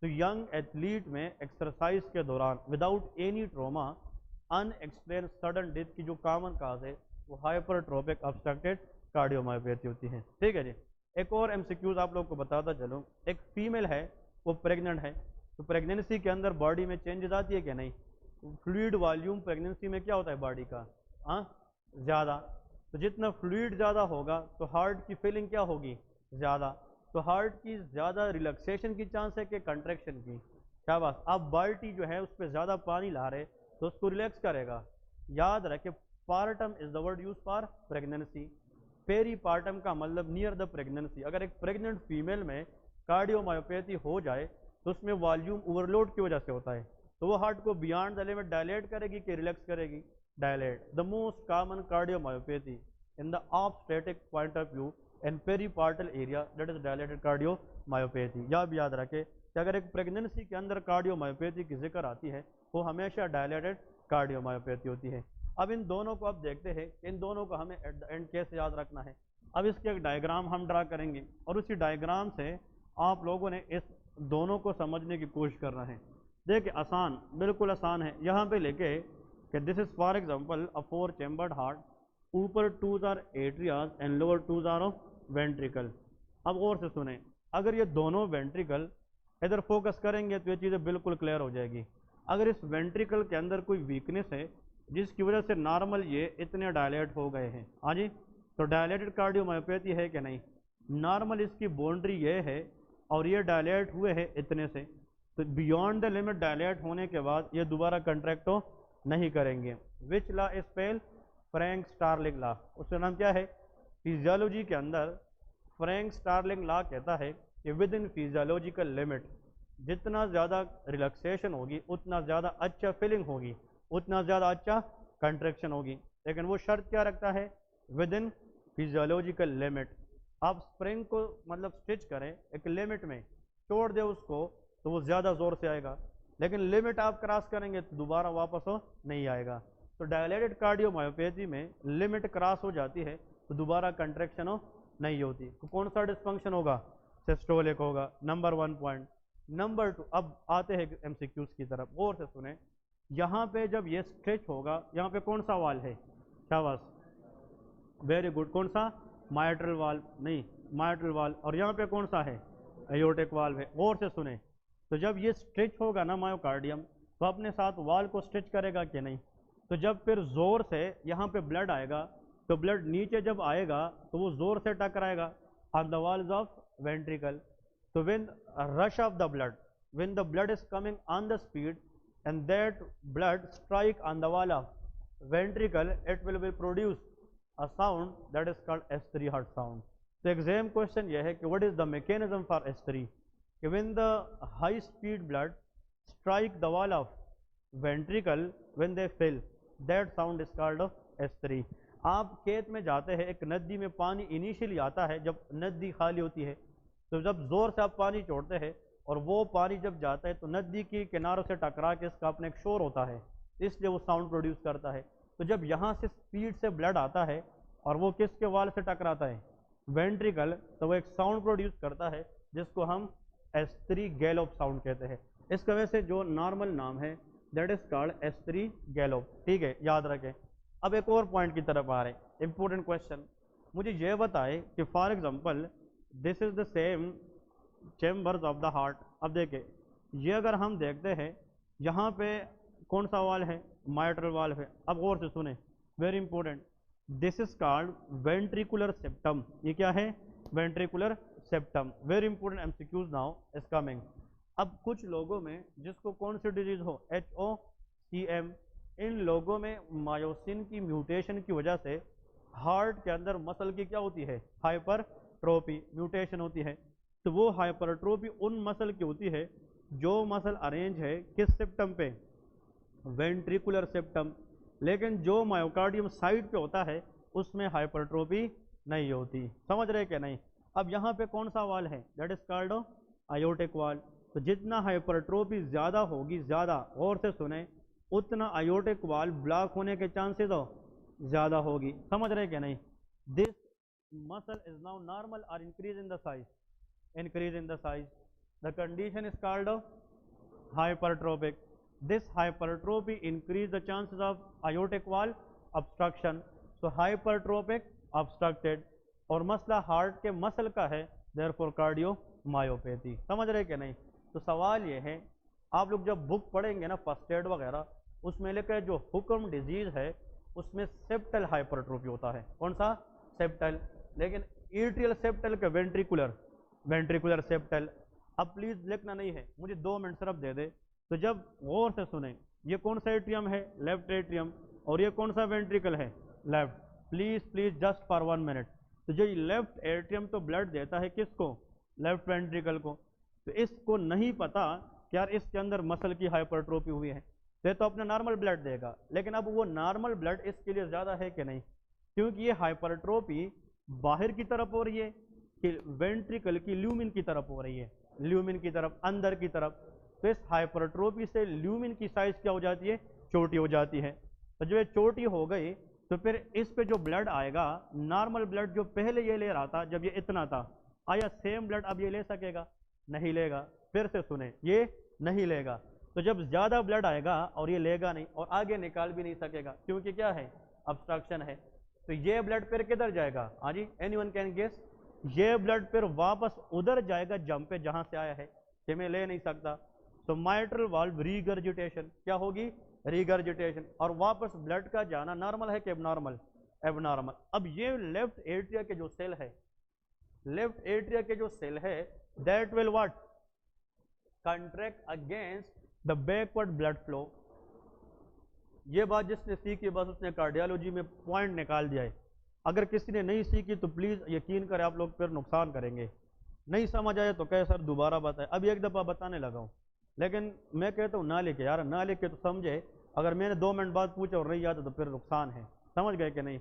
[SPEAKER 1] तो यंग एथलीट में एक्सरसाइज के दौरान without any trauma unexplained sudden death की जो कॉमन काज है वो हाइपरट्रोपिक ऑब्स्ट्रक्टेड कार्डियोमायोपैथी होती है। ठीक है जी। एक और एमसीक्यूज आप लोग को बताता चलो। एक फीमेल है, वो प्रेग्नेंट है, तो प्रेगनेंसी के अंदर बॉडी में चेंजेस आती है कि नहीं? फ्लूइड वॉल्यूम प्रेगनेंसी में क्या होता है बॉडी का? हाँ, ज़्यादा। तो जितना फ्लूइड ज़्यादा होगा तो हार्ट की फीलिंग क्या होगी? ज़्यादा। तो हार्ट की ज़्यादा रिलैक्सेशन की चांस है कि कंट्रैक्शन की? क्या बात। आप बाल्टी जो है उस पर ज़्यादा पानी ला रहे तो उसको रिलैक्स करेगा। याद रखे, partum is the word use for pregnancy. Peripartum का मतलब नियर द प्रेगनेंसी। अगर एक प्रेग्नेंट फीमेल में कार्डियोमायोपैथी हो जाए तो उसमें वॉल्यूम ओवरलोड की वजह से होता है, तो वो हार्ट को बियॉन्ड द लिमिट डायलेट करेगी कि रिलैक्स करेगी? Dilate. The most common cardiomyopathy in the obstetric point of view and peripartal area, that is dilated cardiomyopathy. यह भी याद रखे कि अगर एक प्रेगनेंसी के अंदर कार्डियोमायोपैथी की जिक्र आती है वो हमेशा डायलेटेड कार्डियोमायोपैथी होती है। अब इन दोनों को अब देखते हैं, इन दोनों को हमें एट द एंड कैसे याद रखना है। अब इसके एक डायग्राम हम ड्रा करेंगे और उसी डायग्राम से आप लोगों ने इस दोनों को समझने की कोशिश करना है। देखिए आसान, बिल्कुल आसान है। यहाँ पे लेके कि this is for example a 4 chambered heart, ऊपर twos are atria and lower twos are ventricle. अब और से सुने, अगर ये दोनों वेंट्रिकल इधर फोकस करेंगे तो ये चीज़ें बिल्कुल क्लियर हो जाएगी। अगर इस वेंट्रिकल के अंदर कोई वीकनेस है जिसकी वजह से नॉर्मल ये इतने डायलेट हो गए हैं, हाँ जी, तो डायलेटेड कार्डियोमायोपैथी है कि नहीं? नॉर्मल इसकी बाउंड्री ये है और ये डायलेट हुए हैं इतने से, तो बियॉन्ड द लिमिट डायलेट होने के बाद ये दोबारा कंट्रैक्ट नहीं करेंगे। Which law is spell? Frank Starling law. उसका नाम क्या है? फिजियोलॉजी के अंदर फ्रैंक स्टार्लिंग लॉ कहता है कि विद इन फिजियोलॉजिकल लिमिट जितना ज़्यादा रिलैक्सेशन होगी उतना ज़्यादा अच्छा फीलिंग होगी, उतना ज़्यादा अच्छा कंट्रैक्शन होगी। लेकिन वो शर्त क्या रखता है? With in physiological limit. आप स्प्रिंग को मतलब स्टिच करें एक लिमिट में, छोड़ दे उसको तो वो ज़्यादा ज़ोर से आएगा, लेकिन लिमिट आप क्रॉस करेंगे तो दोबारा वापस नहीं आएगा। तो डायलेटेड कार्डियोमायोपैथी में लिमिट क्रॉस हो जाती है तो दोबारा कंट्रैक्शन नहीं होती। तो कौन सा डिस्फंक्शन होगा? सिस्टोलिक होगा। Number 1 point. नंबर 2, अब आते हैं एमसीक्यूज की तरफ, और से सुने। यहाँ पे जब ये स्ट्रेच होगा, यहाँ पे कौन सा वाल है? शाबाश, वेरी गुड। कौन सा? माइट्रल वाल्व नहीं, माइट्रल वाल्व। और यहाँ पे कौन सा है? एयोर्टिक वाल्व है। और से सुने, तो जब ये स्ट्रेच होगा ना मायोकार्डियम, तो अपने साथ वाल को स्ट्रेच करेगा कि नहीं? तो जब फिर जोर से यहाँ पे ब्लड आएगा तो ब्लड नीचे जब आएगा तो वो जोर से टकराएगा on the walls of ventricle. तो when rush of the blood, when the blood is coming on the speed and that blood strike on the wall of ventricle, it will be produce a sound that is called S3 heart sound. तो exam question यह है कि what is the mechanism for S3? कि when the high speed blood strike the wall of ventricle, when they fill, that sound is called S3। आप खेत में जाते हैं, एक नदी में पानी इनिशियली आता है, जब नदी खाली होती है तो जब जोर से आप पानी छोड़ते हैं और वो पानी जब जाता है तो नदी की किनारों से टकरा के इसका अपना एक शोर होता है, इसलिए वो साउंड प्रोड्यूस करता है। तो जब यहाँ से स्पीड से ब्लड आता है और वो किसके वाल से टकराता है, वेंट्रिकल, तो वो एक साउंड प्रोड्यूस करता है जिसको हम S3 गैलोप साउंड कहते हैं। इसका वैसे जो नॉर्मल नाम है दैट इज कॉल्ड S3 गैलोप। ठीक है, याद रखें। अब एक और पॉइंट की तरफ आ रहे हैं, इंपॉर्टेंट क्वेश्चन। मुझे ये बताए कि for example this is the same chambers of the heart. अब देखें, ये अगर हम देखते हैं यहाँ पे कौन सा वाल है, माइट्रल वाल है। अब गौर से सुने, very important, this is called ventricular septum. ये क्या है, ventricular septum. Very important MCQs now is coming. अब कुछ लोगों में जिसको कौन सी डिजीज हो, HOCM, इन लोगों में मायोसिन की म्यूटेशन की वजह से हार्ट के अंदर मसल की क्या होती है, हाइपरट्रोफी, म्यूटेशन होती है। तो वो हाइपरट्रोफी उन मसल की होती है जो मसल अरेंज है किस सेप्टम पे, वेंट्रिकुलर सेप्टम। लेकिन जो मायोकार्डियम साइड पे होता है उसमें हाइपरट्रोफी नहीं होती। समझ रहे क्या नहीं। अब यहाँ पे कौन सा वाल है, दैट इज कॉल्ड आयोटिक वाल। तो जितना हाइपरट्रोफी ज्यादा होगी, ज्यादा और से सुने, उतना आयोटिक वाल ब्लॉक होने के चांसेस ज्यादा होगी। समझ रहे क्या नहीं। This muscle is now normal और increase in the size, increase in the size. The condition is called hypertrophic. This hypertrophy increase the chances of aortic wall obstruction. So hypertrophic, obstructed, और मसला heart के muscle का है, therefore cardiomyopathy. समझ रहे कि नहीं। तो सवाल ये है, आप लोग जब बुक पढ़ेंगे ना फर्स्ट एड वगैरह, उसमें लेकर जो हुक्म डिजीज है उसमें सेप्टल हाइपरट्रोफी होता है। कौन सा, सेप्टल। लेकिन एट्रियल सेप्टल का वेंट्रिकुलर, वेंट्रिकुलर सेप्टल। अब प्लीज लिखना नहीं है, मुझे 2 मिनट सिर्फ दे दे। तो जब गौर से सुने, ये कौन सा एट्रियम है, लेफ्ट एट्रियम, और ये कौन सा वेंट्रिकल है, left. Please please just for 1 minute. तो जो लेफ्ट एट्रियम तो ब्लड देता है किसको, लेफ्ट वेंट्रिकल को। तो इसको नहीं पता कि यार इसके अंदर मसल की हाइपरट्रोफी हुई है, तो अपना नॉर्मल ब्लड देगा। लेकिन अब वो नॉर्मल ब्लड इसके लिए ज्यादा है कि नहीं, क्योंकि ये हाइपरट्रोफी बाहर की तरफ हो रही है कि वेंट्रिकल की ल्यूमिन की तरफ हो रही है, ल्यूमिन की तरफ, अंदर की तरफ। तो इस हाइपरट्रोफी से ल्यूमिन की साइज क्या हो जाती है, छोटी हो जाती है। तो जब ये छोटी हो गई तो फिर इस पे जो ब्लड आएगा, नॉर्मल ब्लड जो पहले ये ले रहा था जब ये इतना था, आया सेम ब्लड अब ये ले सकेगा, नहीं लेगा। फिर से सुने, ये नहीं लेगा। तो जब ज्यादा ब्लड आएगा और ये लेगा नहीं और आगे निकाल भी नहीं सकेगा, क्योंकि क्या है, ऑब्स्ट्रक्शन है। तो ये ब्लड फिर किधर जाएगा, हाँ जी, एनीवन कैन गेस। ये ब्लड फिर वापस उधर जाएगा जम पे जहां से आया है, कि मैं ले नहीं सकता। तो माइट्रल वाल्व रीगर्जिटेशन क्या होगी, रीगर्जिटेशन, और वापस ब्लड का जाना नॉर्मल है कि एबनॉर्मल, एबनॉर्मल। अब ये लेफ्ट एट्रिया के जो सेल है, लेफ्ट एट्रिया के जो सेल है, that will what, contract against the backward blood flow. ये बात जिसने सीखी बस उसने कार्डियोलॉजी में पॉइंट निकाल दिया है। अगर किसी ने नहीं सीखी तो प्लीज यकीन करें आप लोग फिर नुकसान करेंगे। नहीं समझ आए तो कहे सर दोबारा बताए, अब एक दफा बताने लगा हूं। लेकिन मैं कहता हूँ ना लिखे यार, ना लिखे तो समझे। अगर मैंने 2 मिनट बाद पूछा और नहीं आता तो फिर नुकसान है। समझ गए कि नहीं।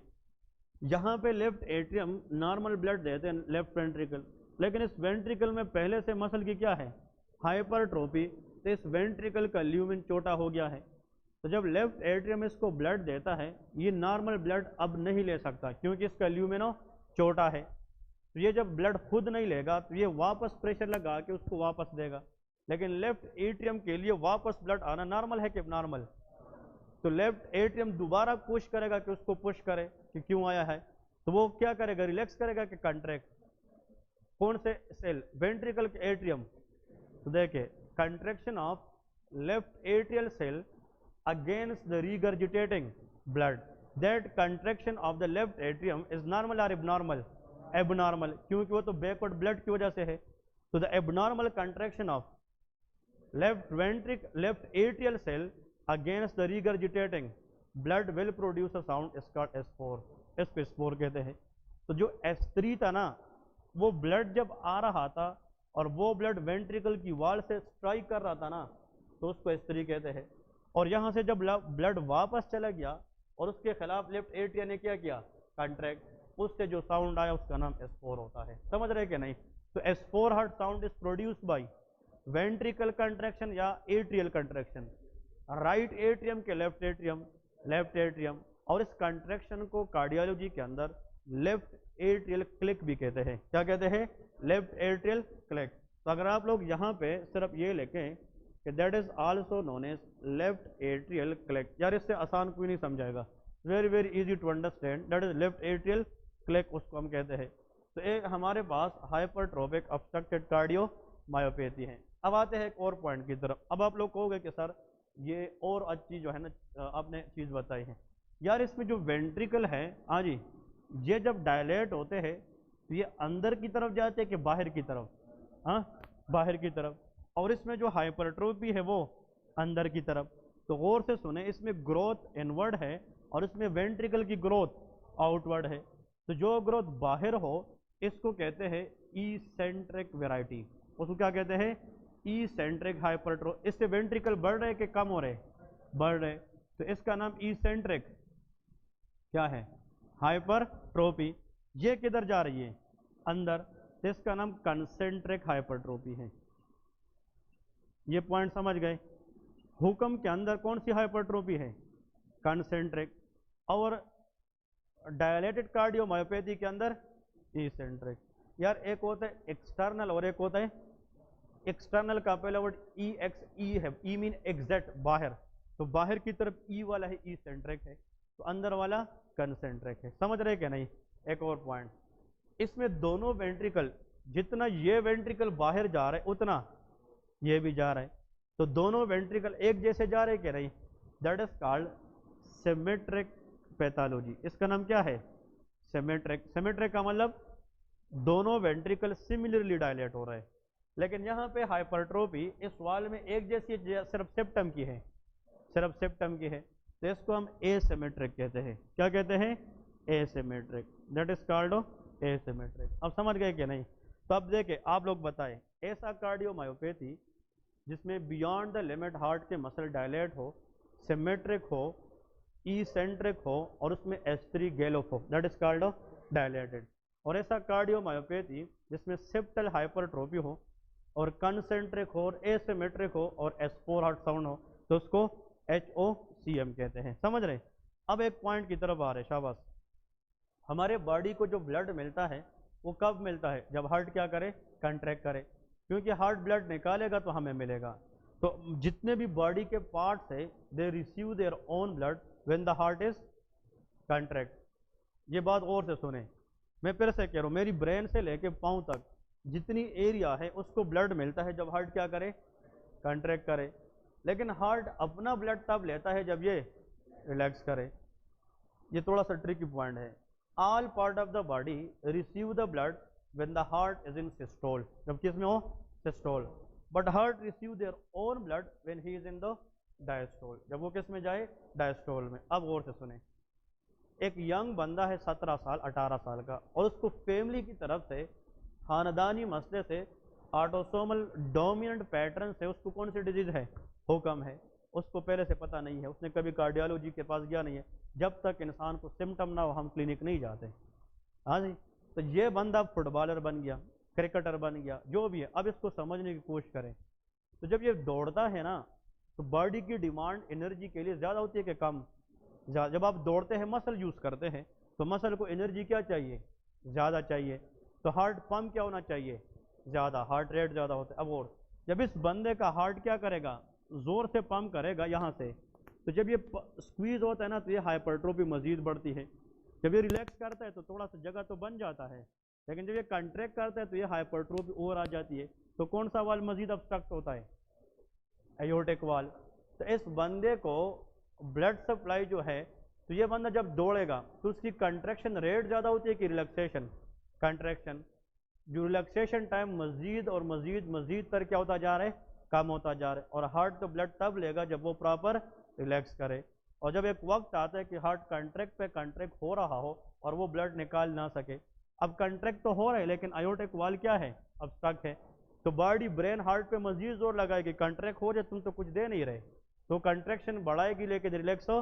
[SPEAKER 1] यहाँ पे लेफ्ट एट्रियम नॉर्मल ब्लड देते हैं, लेफ्ट वेंट्रिकल, लेकिन इस वेंट्रिकल में पहले से मसल की क्या है, हाइपरट्रोफी। तो इस वेंट्रिकल का ल्यूमिन छोटा हो गया है। तो जब लेफ्ट एट्रियम इसको ब्लड देता है, ये नॉर्मल ब्लड अब नहीं ले सकता क्योंकि इसका ल्यूमिनो छोटा है। तो ये जब ब्लड खुद नहीं लेगा तो ये वापस प्रेशर लगा के उसको वापस देगा। लेकिन लेफ्ट एट्रियम के लिए वापस ब्लड आना नॉर्मल है कि नॉर्मल। तो लेफ्ट एट्रियम दोबारा पुश करेगा कि उसको पुश करे कि क्यों आया है। तो वो क्या करेगा, रिलैक्स करेगा कि कंट्रैक्ट। कौन से सेल, वेंट्रिकल के एट्रियम। तो देखिए, contraction of left atrial cell against the regurgitating blood, that contraction of the left atrium is normal or abnormal, abnormal, क्योंकि वो तो backward blood की वजह से है। तो the abnormal contraction of left atrial cell against the regurgitating blood will produce a sound is called S4, इसको S4 कहते हैं। तो जो S3 था ना, वो ब्लड जब आ रहा था और वो ब्लड वेंट्रिकल की वॉल से स्ट्राइक कर रहा था ना, तो उसको S3 कहते हैं। और यहां से जब ब्लड वापस चला गया और उसके खिलाफ लेफ्ट एट्रियम ने क्या किया, कंट्रैक्ट, उससे जो साउंड आया उसका नाम S4 होता है। समझ रहे कि नहीं? तो S4 heart sound is produced by ventricle contraction या एट्रियल कंट्रैक्शन, राइट एट्रियम के लेफ्ट एट्रियम, और इस कंट्रैक्शन को कार्डियोलॉजी के अंदर लेफ्ट एट्रियल क्लिक भी कहते हैं। क्या कहते हैं? Left atrial click. तो अगर आप लोग यहाँ पे सिर्फ ये लिखें कि that is also known as left atrial click, यार इससे आसान कोई नहीं समझाएगा, very very easy to understand, that is left atrial click, उसको हम कहते हैं। तो एक हमारे पास हाइपरट्रोफिक ऑब्स्ट्रक्टेड कार्डियोमायोपैथी है। अब आते हैं एक और पॉइंट की तरफ। अब आप लोग कहोगे कि सर ये और अच्छी जो है ना आपने चीज़ बताई है, यार इसमें जो वेंट्रिकल है, हाँ जी, ये जब डायलेट होते हैं तो ये अंदर की तरफ जाते हैं कि बाहर की तरफ? हाँ, बाहर की तरफ। और इसमें जो हाइपरट्रोफी है वो अंदर की तरफ। तो गौर से सुने, इसमें ग्रोथ इनवर्ड है और इसमें वेंट्रिकल की ग्रोथ आउटवर्ड है। तो जो ग्रोथ बाहर हो इसको कहते हैं इसेंट्रिक वेराइटी, उसको क्या कहते हैं? Eccentric hypertrophy. इससे वेंट्रिकल बढ़ रहे कि कम हो रहे? बढ़ रहे, तो इसका नाम इसेंट्रिक क्या है? हाइपरट्रोफी। ये किधर जा रही है? अंदर, तो इसका नाम कंसेंट्रिक हाइपरट्रोफी है। ये पॉइंट समझ गए? हुक्म के अंदर कौन सी हाइपरट्रोफी है? कंसेंट्रिक। और डायलेटेड कार्डियोमायोपैथी के अंदर इसेंट्रिक। यार एक होता है एक्सटर्नल और एक होता है एक्सटर्नल का पहला वर्ड ई एक्स ई है, ई मीन एग्जैक्ट बाहर, तो बाहर की तरफ ई वाला है इसेंट्रिक है, तो अंदर वाला कंसेंट्रिक है। समझ रहे क्या नहीं? एक और पॉइंट, इसमें दोनों वेंट्रिकल, जितना ये वेंट्रिकल बाहर जा रहा है उतना ये भी जा रहा है, तो दोनों वेंट्रिकल एक जैसे जा रहे क्या नहीं? That is called symmetric pathology. इसका नाम क्या है? सिमेट्रिक। सिमेट्रिक का मतलब दोनों वेंट्रिकल सिमिलरली डायलेट हो रहे हैं। लेकिन यहाँ पे हाइपरट्रोफी इस वाल में एक जैसी सिर्फ सेप्टम की है, सिर्फ सेप्टम की है, तो इसको हम एसिमेट्रिक कहते हैं। क्या कहते हैं? Asymmetric. That is called asymmetric. अब समझ गए कि नहीं? तो अब देखे आप लोग बताएं, ऐसा कार्डियोमायोपैथी जिसमें बियॉन्ड द लिमिट हार्ट के मसल डायलेट हो, सिमेट्रिक हो, इसेंट्रिक हो और उसमें S3 गैलोप हो, दैट इज कॉल्ड डायलेटेड। और ऐसा कार्डियोमायोपैथी जिसमें सेप्टल हाइपरट्रोफी हो और कंसेंट्रिक हो और एसिमेट्रिक हो और S4 हार्ट साउंड हो, तो उसको HOCM कहते हैं। समझ रहे? अब एक पॉइंट की तरफ आ रहे, शाबाश। हमारे बॉडी को जो ब्लड मिलता है वो कब मिलता है? जब हार्ट क्या करे? कंट्रैक्ट करे, क्योंकि हार्ट ब्लड निकालेगा तो हमें मिलेगा। तो जितने भी बॉडी के पार्ट्स है they receive their own blood when the heart is contract. ये बात और से सुने, मैं फिर से कह रहा हूँ, मेरी ब्रेन से लेके पाँव तक जितनी एरिया है उसको ब्लड मिलता है जब हार्ट क्या करे? कंट्रैक्ट करे। लेकिन हार्ट अपना ब्लड तब लेता है जब ये रिलैक्स करे। ये थोड़ा सा ट्रिकी पॉइंट है। All part of the body receive the blood when the heart is in systole, जब किस में हो? Systole. But heart receive their own blood when he is in the diastole, जब वो किस में जाए? डायस्टोल में। अब और से सुने, एक यंग बंदा है 17 साल 18 साल का, और उसको फैमिली की तरफ से खानदानी मसले से ऑटोसोमल डोमिनेंट पैटर्न से उसको कौन सी डिजीज है? हुक्म है। उसको पहले से पता नहीं है, उसने कभी कार्डियोलॉजी के पास गया नहीं है। जब तक इंसान को सिम्टम ना हो हम क्लिनिक नहीं जाते। हाँ जी, तो ये बंदा फुटबॉलर बन गया, क्रिकेटर बन गया, जो भी है। अब इसको समझने की कोशिश करें, तो जब ये दौड़ता है ना तो बॉडी की डिमांड एनर्जी के लिए ज़्यादा होती है कि कम? जब आप दौड़ते हैं मसल यूज़ करते हैं तो मसल को एनर्जी क्या चाहिए? ज़्यादा चाहिए। तो हार्ट पंप क्या होना चाहिए? ज़्यादा, हार्ट रेट ज़्यादा होता है। अब और जब इस बंदे का हार्ट क्या करेगा? ज़ोर से पंप करेगा यहाँ से, तो जब ये स्क्वीज होता है ना तो ये हाइपरट्रोफी मजीद बढ़ती है। जब ये रिलैक्स करता है तो थोड़ा सा जगह तो बन जाता है, लेकिन जब ये कंट्रैक्ट करता है तो ये हाइपरट्रोफी और आ जाती है। तो कौन सा वाल मजीद ऑब्स्ट्रक्ट होता है? एयोर्टिक वाल। तो इस बंदे को ब्लड सप्लाई जो है, तो ये बंदा जब दौड़ेगा तो उसकी कंट्रैक्शन रेट ज़्यादा होती है कि रिलैक्सेशन? कंट्रैक्शन। जो रिलैक्सेशन टाइम मजीद और मजीद मजीद तर क्या होता जा रहा है? कम होता जा रहा है। और हार्ट तो ब्लड तब लेगा जब वो प्रॉपर रिलैक्स करे। और जब एक वक्त आता है कि हार्ट कंट्रैक्ट पे कंट्रैक्ट हो रहा हो और वो ब्लड निकाल ना सके, अब कंट्रैक्ट तो हो रहा है लेकिन आयोटिक वाल क्या है? ऑब्स्ट्रक्ट है। तो बॉडी ब्रेन हार्ट पे मजीद जोर लगाएगी, कंट्रैक्ट हो जाए, तुम तो कुछ दे नहीं रहे, तो कंट्रैक्शन बढ़ाएगी लेकिन रिलैक्स हो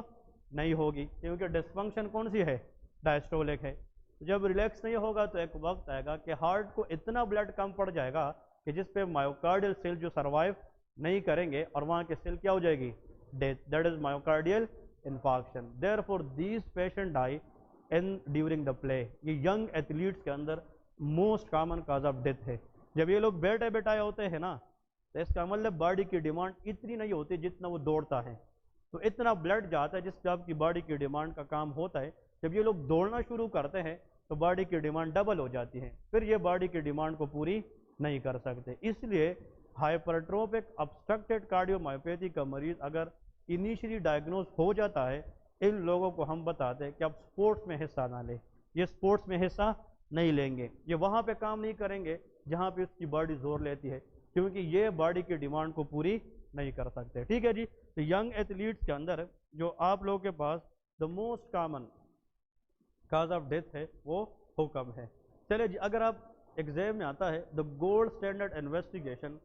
[SPEAKER 1] नहीं होगी, क्योंकि डिस्फंक्शन कौन सी है, डायस्टोलिक है। जब रिलैक्स नहीं होगा तो एक वक्त आएगा कि हार्ट को इतना ब्लड कम पड़ जाएगा कि जिस पे मायोकार्डियल सेल जो सर्वाइव नहीं करेंगे और वहाँ की सेल क्या हो जाएगी, death, that is myocardial infarction. Therefore these patient die in during the play. ये यंग एथलीट्स के अंदर most common cause of death है। जब ये लोग बैठे बैठाए होते हैं ना, तो इसका मतलब बॉडी की डिमांड इतनी नहीं होती जितना वो दौड़ता है, तो इतना ब्लड जाता है जिस पे आपकी बॉडी की डिमांड का काम होता है। जब ये लोग दौड़ना शुरू करते हैं तो बॉडी की डिमांड डबल हो जाती है, फिर ये बॉडी की डिमांड को पूरी नहीं कर सकते। इसलिए हाइपरट्रोपिक ऑब्स्ट्रक्टेड कार्डियोमायोपैथी का मरीज अगर इनिशियली डायग्नोज हो जाता है, इन लोगों को हम बताते हैं कि आप स्पोर्ट्स में हिस्सा ना लें। ये स्पोर्ट्स में हिस्सा नहीं लेंगे, ये वहाँ पे काम नहीं करेंगे जहाँ पे उसकी बॉडी जोर लेती है, क्योंकि ये बॉडी की डिमांड को पूरी नहीं कर सकते। ठीक है जी। तो यंग एथलीट्स के अंदर जो आप लोगों के पास the most common cause of death है वो हुक्म है। चलिए जी, अगर आप एग्जाम में आता है the gold standard investigation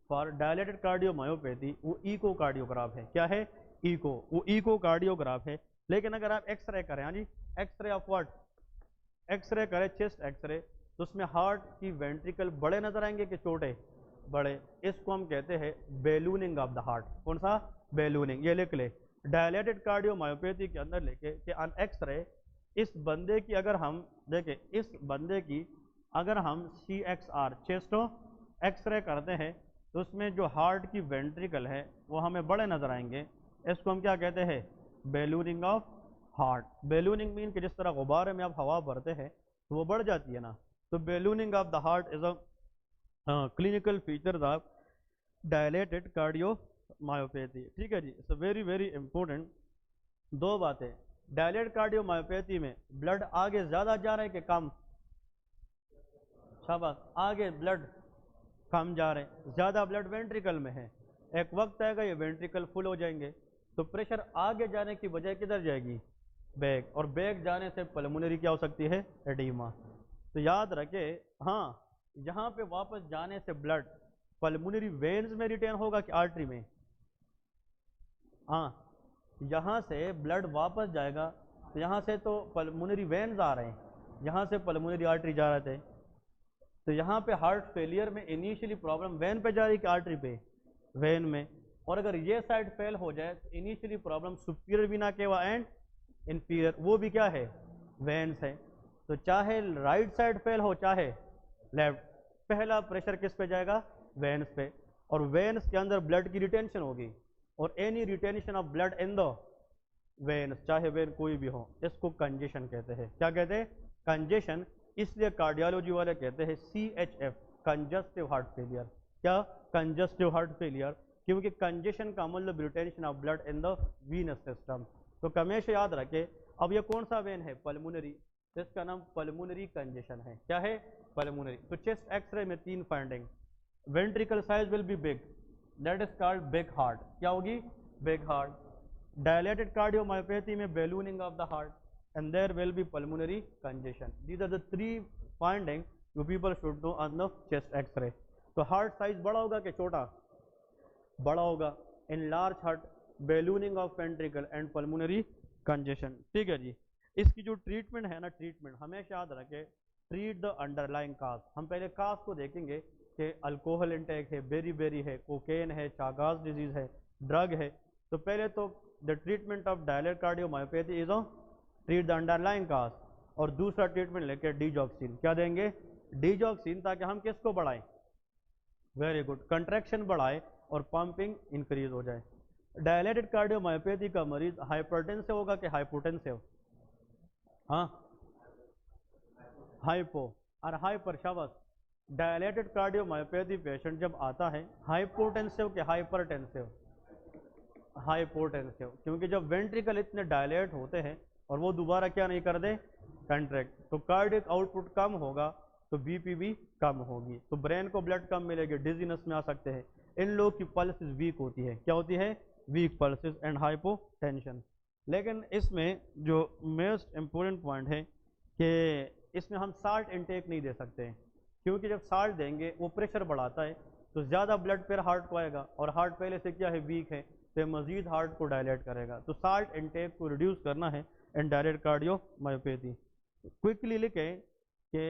[SPEAKER 1] for dilated cardiomyopathy, वो इको कार्डियोग्राफ है। क्या है, इको, वो इको कार्डियोग्राफ है। लेकिन अगर आप एक्सरे करें, हाँ जी, एक्सरे ऑफ व्हाट, एक्सरे करें चेस्ट एक्सरे, तो उसमें हार्ट की वेंट्रिकल बड़े नजर आएंगे कि छोटे, बड़े। इसको हम कहते हैं बैलूनिंग ऑफ द हार्ट। कौन सा, बैलूनिंग। ये लिख ले, डायलेटेड कार्डियोमायोपैथी के अंदर लेके कि ऑन एक्सरे इस बंदे की अगर हम देखें, इस बंदे की अगर हम CXR चेस्ट एक्सरे करते हैं तो उसमें जो हार्ट की वेंट्रिकल है वो हमें बड़े नजर आएंगे। इसको हम क्या कहते हैं, ballooning of heart. Ballooning mean कि जिस तरह गुब्बारे में आप हवा भरते हैं तो वो बढ़ जाती है ना, तो ballooning of the heart is a clinical features of dilated cardiomyopathy. ठीक है जी, इट्स वेरी वेरी इंपॉर्टेंट। दो बातें, डायलेटेड कार्डियोमायोपैथी में ब्लड आगे ज्यादा जा रहा है कि कम, शाबाश, आगे ब्लड कम जा रहे हैं, ज्यादा ब्लड वेंट्रिकल में है। एक वक्त आएगा ये वेंट्रिकल फुल हो जाएंगे, तो प्रेशर आगे जाने की बजाय किधर जाएगी, बैक, और बैक जाने से पल्मोनरी क्या हो सकती है, एडीमा। तो याद रखे, हाँ, यहाँ पे वापस जाने से ब्लड पल्मोनरी वेन्स में रिटेन होगा कि आर्टरी में, हाँ, यहाँ से ब्लड वापस जाएगा तो यहाँ से तो पल्मोनरी वेन्स आ रहे हैं, यहाँ से पल्मोनरी आर्टरी जा रहे थे, तो यहाँ पे हार्ट फेलियर में इनिशियली प्रॉब्लम वेन पे जा रही कि आर्टरी पे, वेन में। और अगर ये साइड फेल हो जाए तो इनिशियली प्रॉब्लम सुपीरियर वीना केवा एंड इंफीरियर, वो भी क्या है, वेन्स है। तो चाहे राइट साइड फेल हो चाहे लेफ्ट, पहला प्रेशर किस पे जाएगा, वेन्स पे, और वेन्स के अंदर ब्लड की रिटेंशन होगी, और any retention of blood in the veins, चाहे वेन कोई भी हो, इसको कंजेशन कहते हैं। क्या कहते हैं, कंजेशन। इसलिए कार्डियोलॉजी वाले कहते हैं CHF, कंजस्टिव हार्ट फेलियर। क्या, कंजस्टिव हार्ट फेलियर, क्योंकि कंजेशन का मतलब retention of blood in the venous system. तो हमेशा याद रखे, अब ये कौन सा वेन है, पल्मोनरी, जिसका नाम पल्मोनरी कंजेशन है। क्या है, पल्मोनरी। तो चेस्ट एक्सरे में 3 finding, ventricle size will be big, that is called big heart. क्या होगी, बिग हार्ट। डायलेटेड कार्डियोमायोपैथी में ballooning of the heart, and there will be pulmonary congestion. These are the 3 findings you people should know on the chest X-ray. तो heart size बड़ा होगा कि छोटा, बड़ा होगा। In large heart ballooning of ventricle and pulmonary congestion. ठीक है जी। इसकी जो ट्रीटमेंट है ना, ट्रीटमेंट हमेशा याद रखे, ट्रीट द अंडरलाइंग काज। हम पहले काज को देखेंगे कि अल्कोहल इंटेक है, बेरी है, कोकेन है, चागास डिजीज है, ड्रग है। तो पहले तो the treatment of dilated cardiomyopathy is on treat the underlying cause, और दूसरा ट्रीटमेंट लेके डीजॉक्सिन। क्या देंगे, डीजॉक्सिन, ताकि हम किसको बढ़ाएं, वेरी गुड, कंट्रैक्शन बढ़ाए और पंपिंग इंक्रीज हो जाए। डायलेटेड कार्डियोमायोपैथी का मरीज हाइपरटेंसिव होगा कि हाइपोटेंसिव, हाँ, हाइपो और हाइपर, शाबाश। डायलेटेड कार्डियोमायोपैथी पेशेंट जब आता है हाइपोटेंसिव के हाइपरटेंसिव, हाइपोटेंसिव, क्योंकि जब वेंट्रिकल इतने डायलेट होते हैं और वो दोबारा क्या नहीं कर दे, कंट्रैक्ट, तो कार्डियक आउटपुट कम होगा तो बीपी भी कम होगी, तो ब्रेन को ब्लड कम मिलेगी, डिजीनेस में आ सकते हैं। इन लोगों की पल्सेस वीक होती है, क्या होती है, वीक पल्सेस एंड हाइपोटेंशन। लेकिन इसमें जो मोस्ट इम्पोर्टेंट पॉइंट है कि इसमें हम साल्ट इनटेक नहीं दे सकते हैं, क्योंकि जब साल्ट देंगे वो प्रेशर बढ़ाता है, तो ज़्यादा ब्लड फिर हार्ट को आएगा, और हार्ट पहले से क्या है, वीक है, तो ये मजीद हार्ट को डायलेट करेगा। तो साल्ट इनटेक को रिड्यूस करना है इन डायरेक्ट कार्डियोमायोपैथी। क्विकली लिखे कि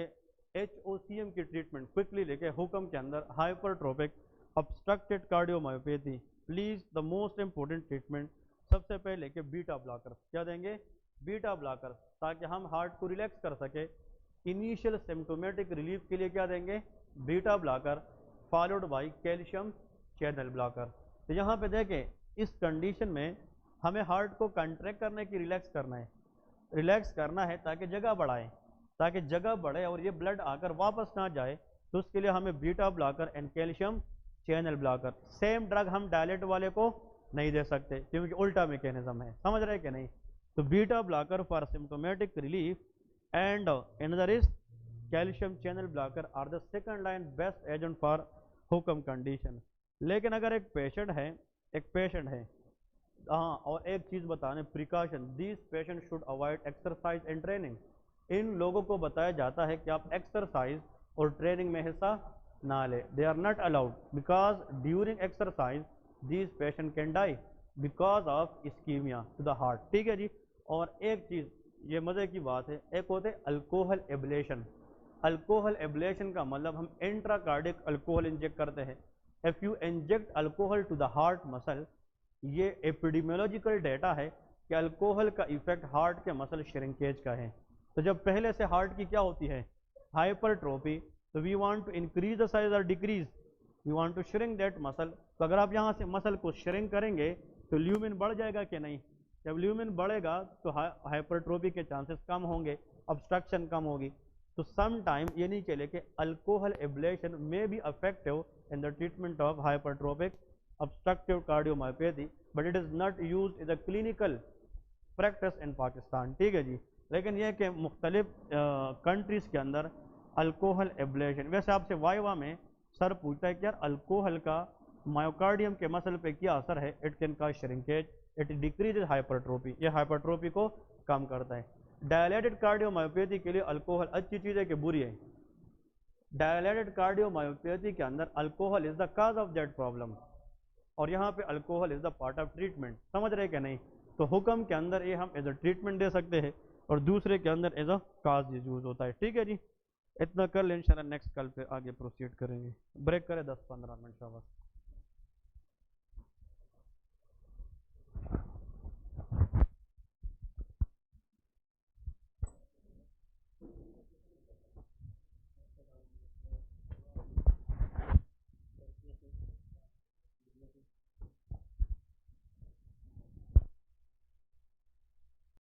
[SPEAKER 1] HOCM की ट्रीटमेंट, क्विकली लिखे हुक्म के अंदर hypertrophic obstructed cardiomyopathy. Please the most important treatment सबसे पहले कि बीटा ब्लॉकर क्या देंगे, बीटा ब्लॉकर, ताकि हम हार्ट को रिलैक्स कर सके। इनिशियल सिम्टोमेटिक रिलीफ के लिए क्या देंगे, beta blocker followed by calcium channel blocker. तो यहाँ पे देखें इस कंडीशन में हमें हार्ट को कंट्रैक्ट करने की रिलैक्स करना है, रिलैक्स करना है ताकि जगह बढ़ाए, ताकि जगह बढ़े और ये ब्लड आकर वापस ना जाए। तो उसके लिए हमें beta blocker and calcium channel blocker. Same drug हम डायलेट वाले को नहीं दे सकते क्योंकि उल्टा मैकेनिज्म है, समझ रहे कि नहीं। तो beta blocker for symptomatic relief and another is calcium channel blocker are the second line best agent for हुक्म कंडीशन। लेकिन अगर एक पेशेंट है, हाँ, और एक चीज बताने precaution, this patient should avoid exercise and training. इन लोगों को बताया जाता है कि आप एक्सरसाइज और ट्रेनिंग में हिस्सा ना ले। They are not allowed because during exercise this patient can die because of ischemia to the heart. ठीक है जी। और एक चीज ये मजे की बात है, एक होते अल्कोहल एब्लेशन। अल्कोहल एब्लेशन का मतलब हम इंट्राकार्डिक अल्कोहल इंजेक्ट करते हैं। If you inject alcohol to the heart muscle, ये एपिडेमियोलॉजिकल डेटा है कि अल्कोहल का इफेक्ट हार्ट के मसल श्रिंकेज का है। तो जब पहले से हार्ट की क्या होती है, हाइपरट्रोफी, तो we want to increase the size और decrease, we want to shrink that muscle. तो अगर आप यहाँ से मसल को श्रिंक करेंगे तो ल्यूमिन बढ़ जाएगा कि नहीं, जब ल्यूमिन बढ़ेगा तो हाइपरट्रोफी के चांसेस कम होंगे, ऑब्स्ट्रक्शन कम होगी। तो सम टाइम ये नहीं चले कि अल्कोहल एब्लेशन में be effective in the treatment of hypertrophic obstructive cardiomyopathy but it is not used in the clinical practice in Pakistan। ठीक है जी। लेकिन यह कि मुख्तलिफ कंट्रीज के अंदर अल्कोहल एब्लेशन, वैसे आपसे वाइवा में सर पूछता है कि यार अल्कोहल का मायोकार्डियम के मसल पे क्या असर है, it can cause shrinkage, it decrease hypertrophy, ये हाइपरट्रोफी को कम करता है। डायलेटेड कार्डियोमायोपैथी के लिए अल्कोहल अच्छी चीज़ है कि बुरी है? डायलेटेड कार्डियोमायोपैथी के अंदर alcohol is the cause of that problem, और यहाँ पे alcohol is the part of treatment, समझ रहे कि नहीं। तो हुक्म के अंदर ये हम एज अ ट्रीटमेंट दे सकते हैं और दूसरे के अंदर एज अ काज यूज होता है। ठीक है जी, इतना कर लें, इंशाल्लाह नेक्स्ट कल पे आगे प्रोसीड करेंगे। ब्रेक करें 10-15 मिनट का बस।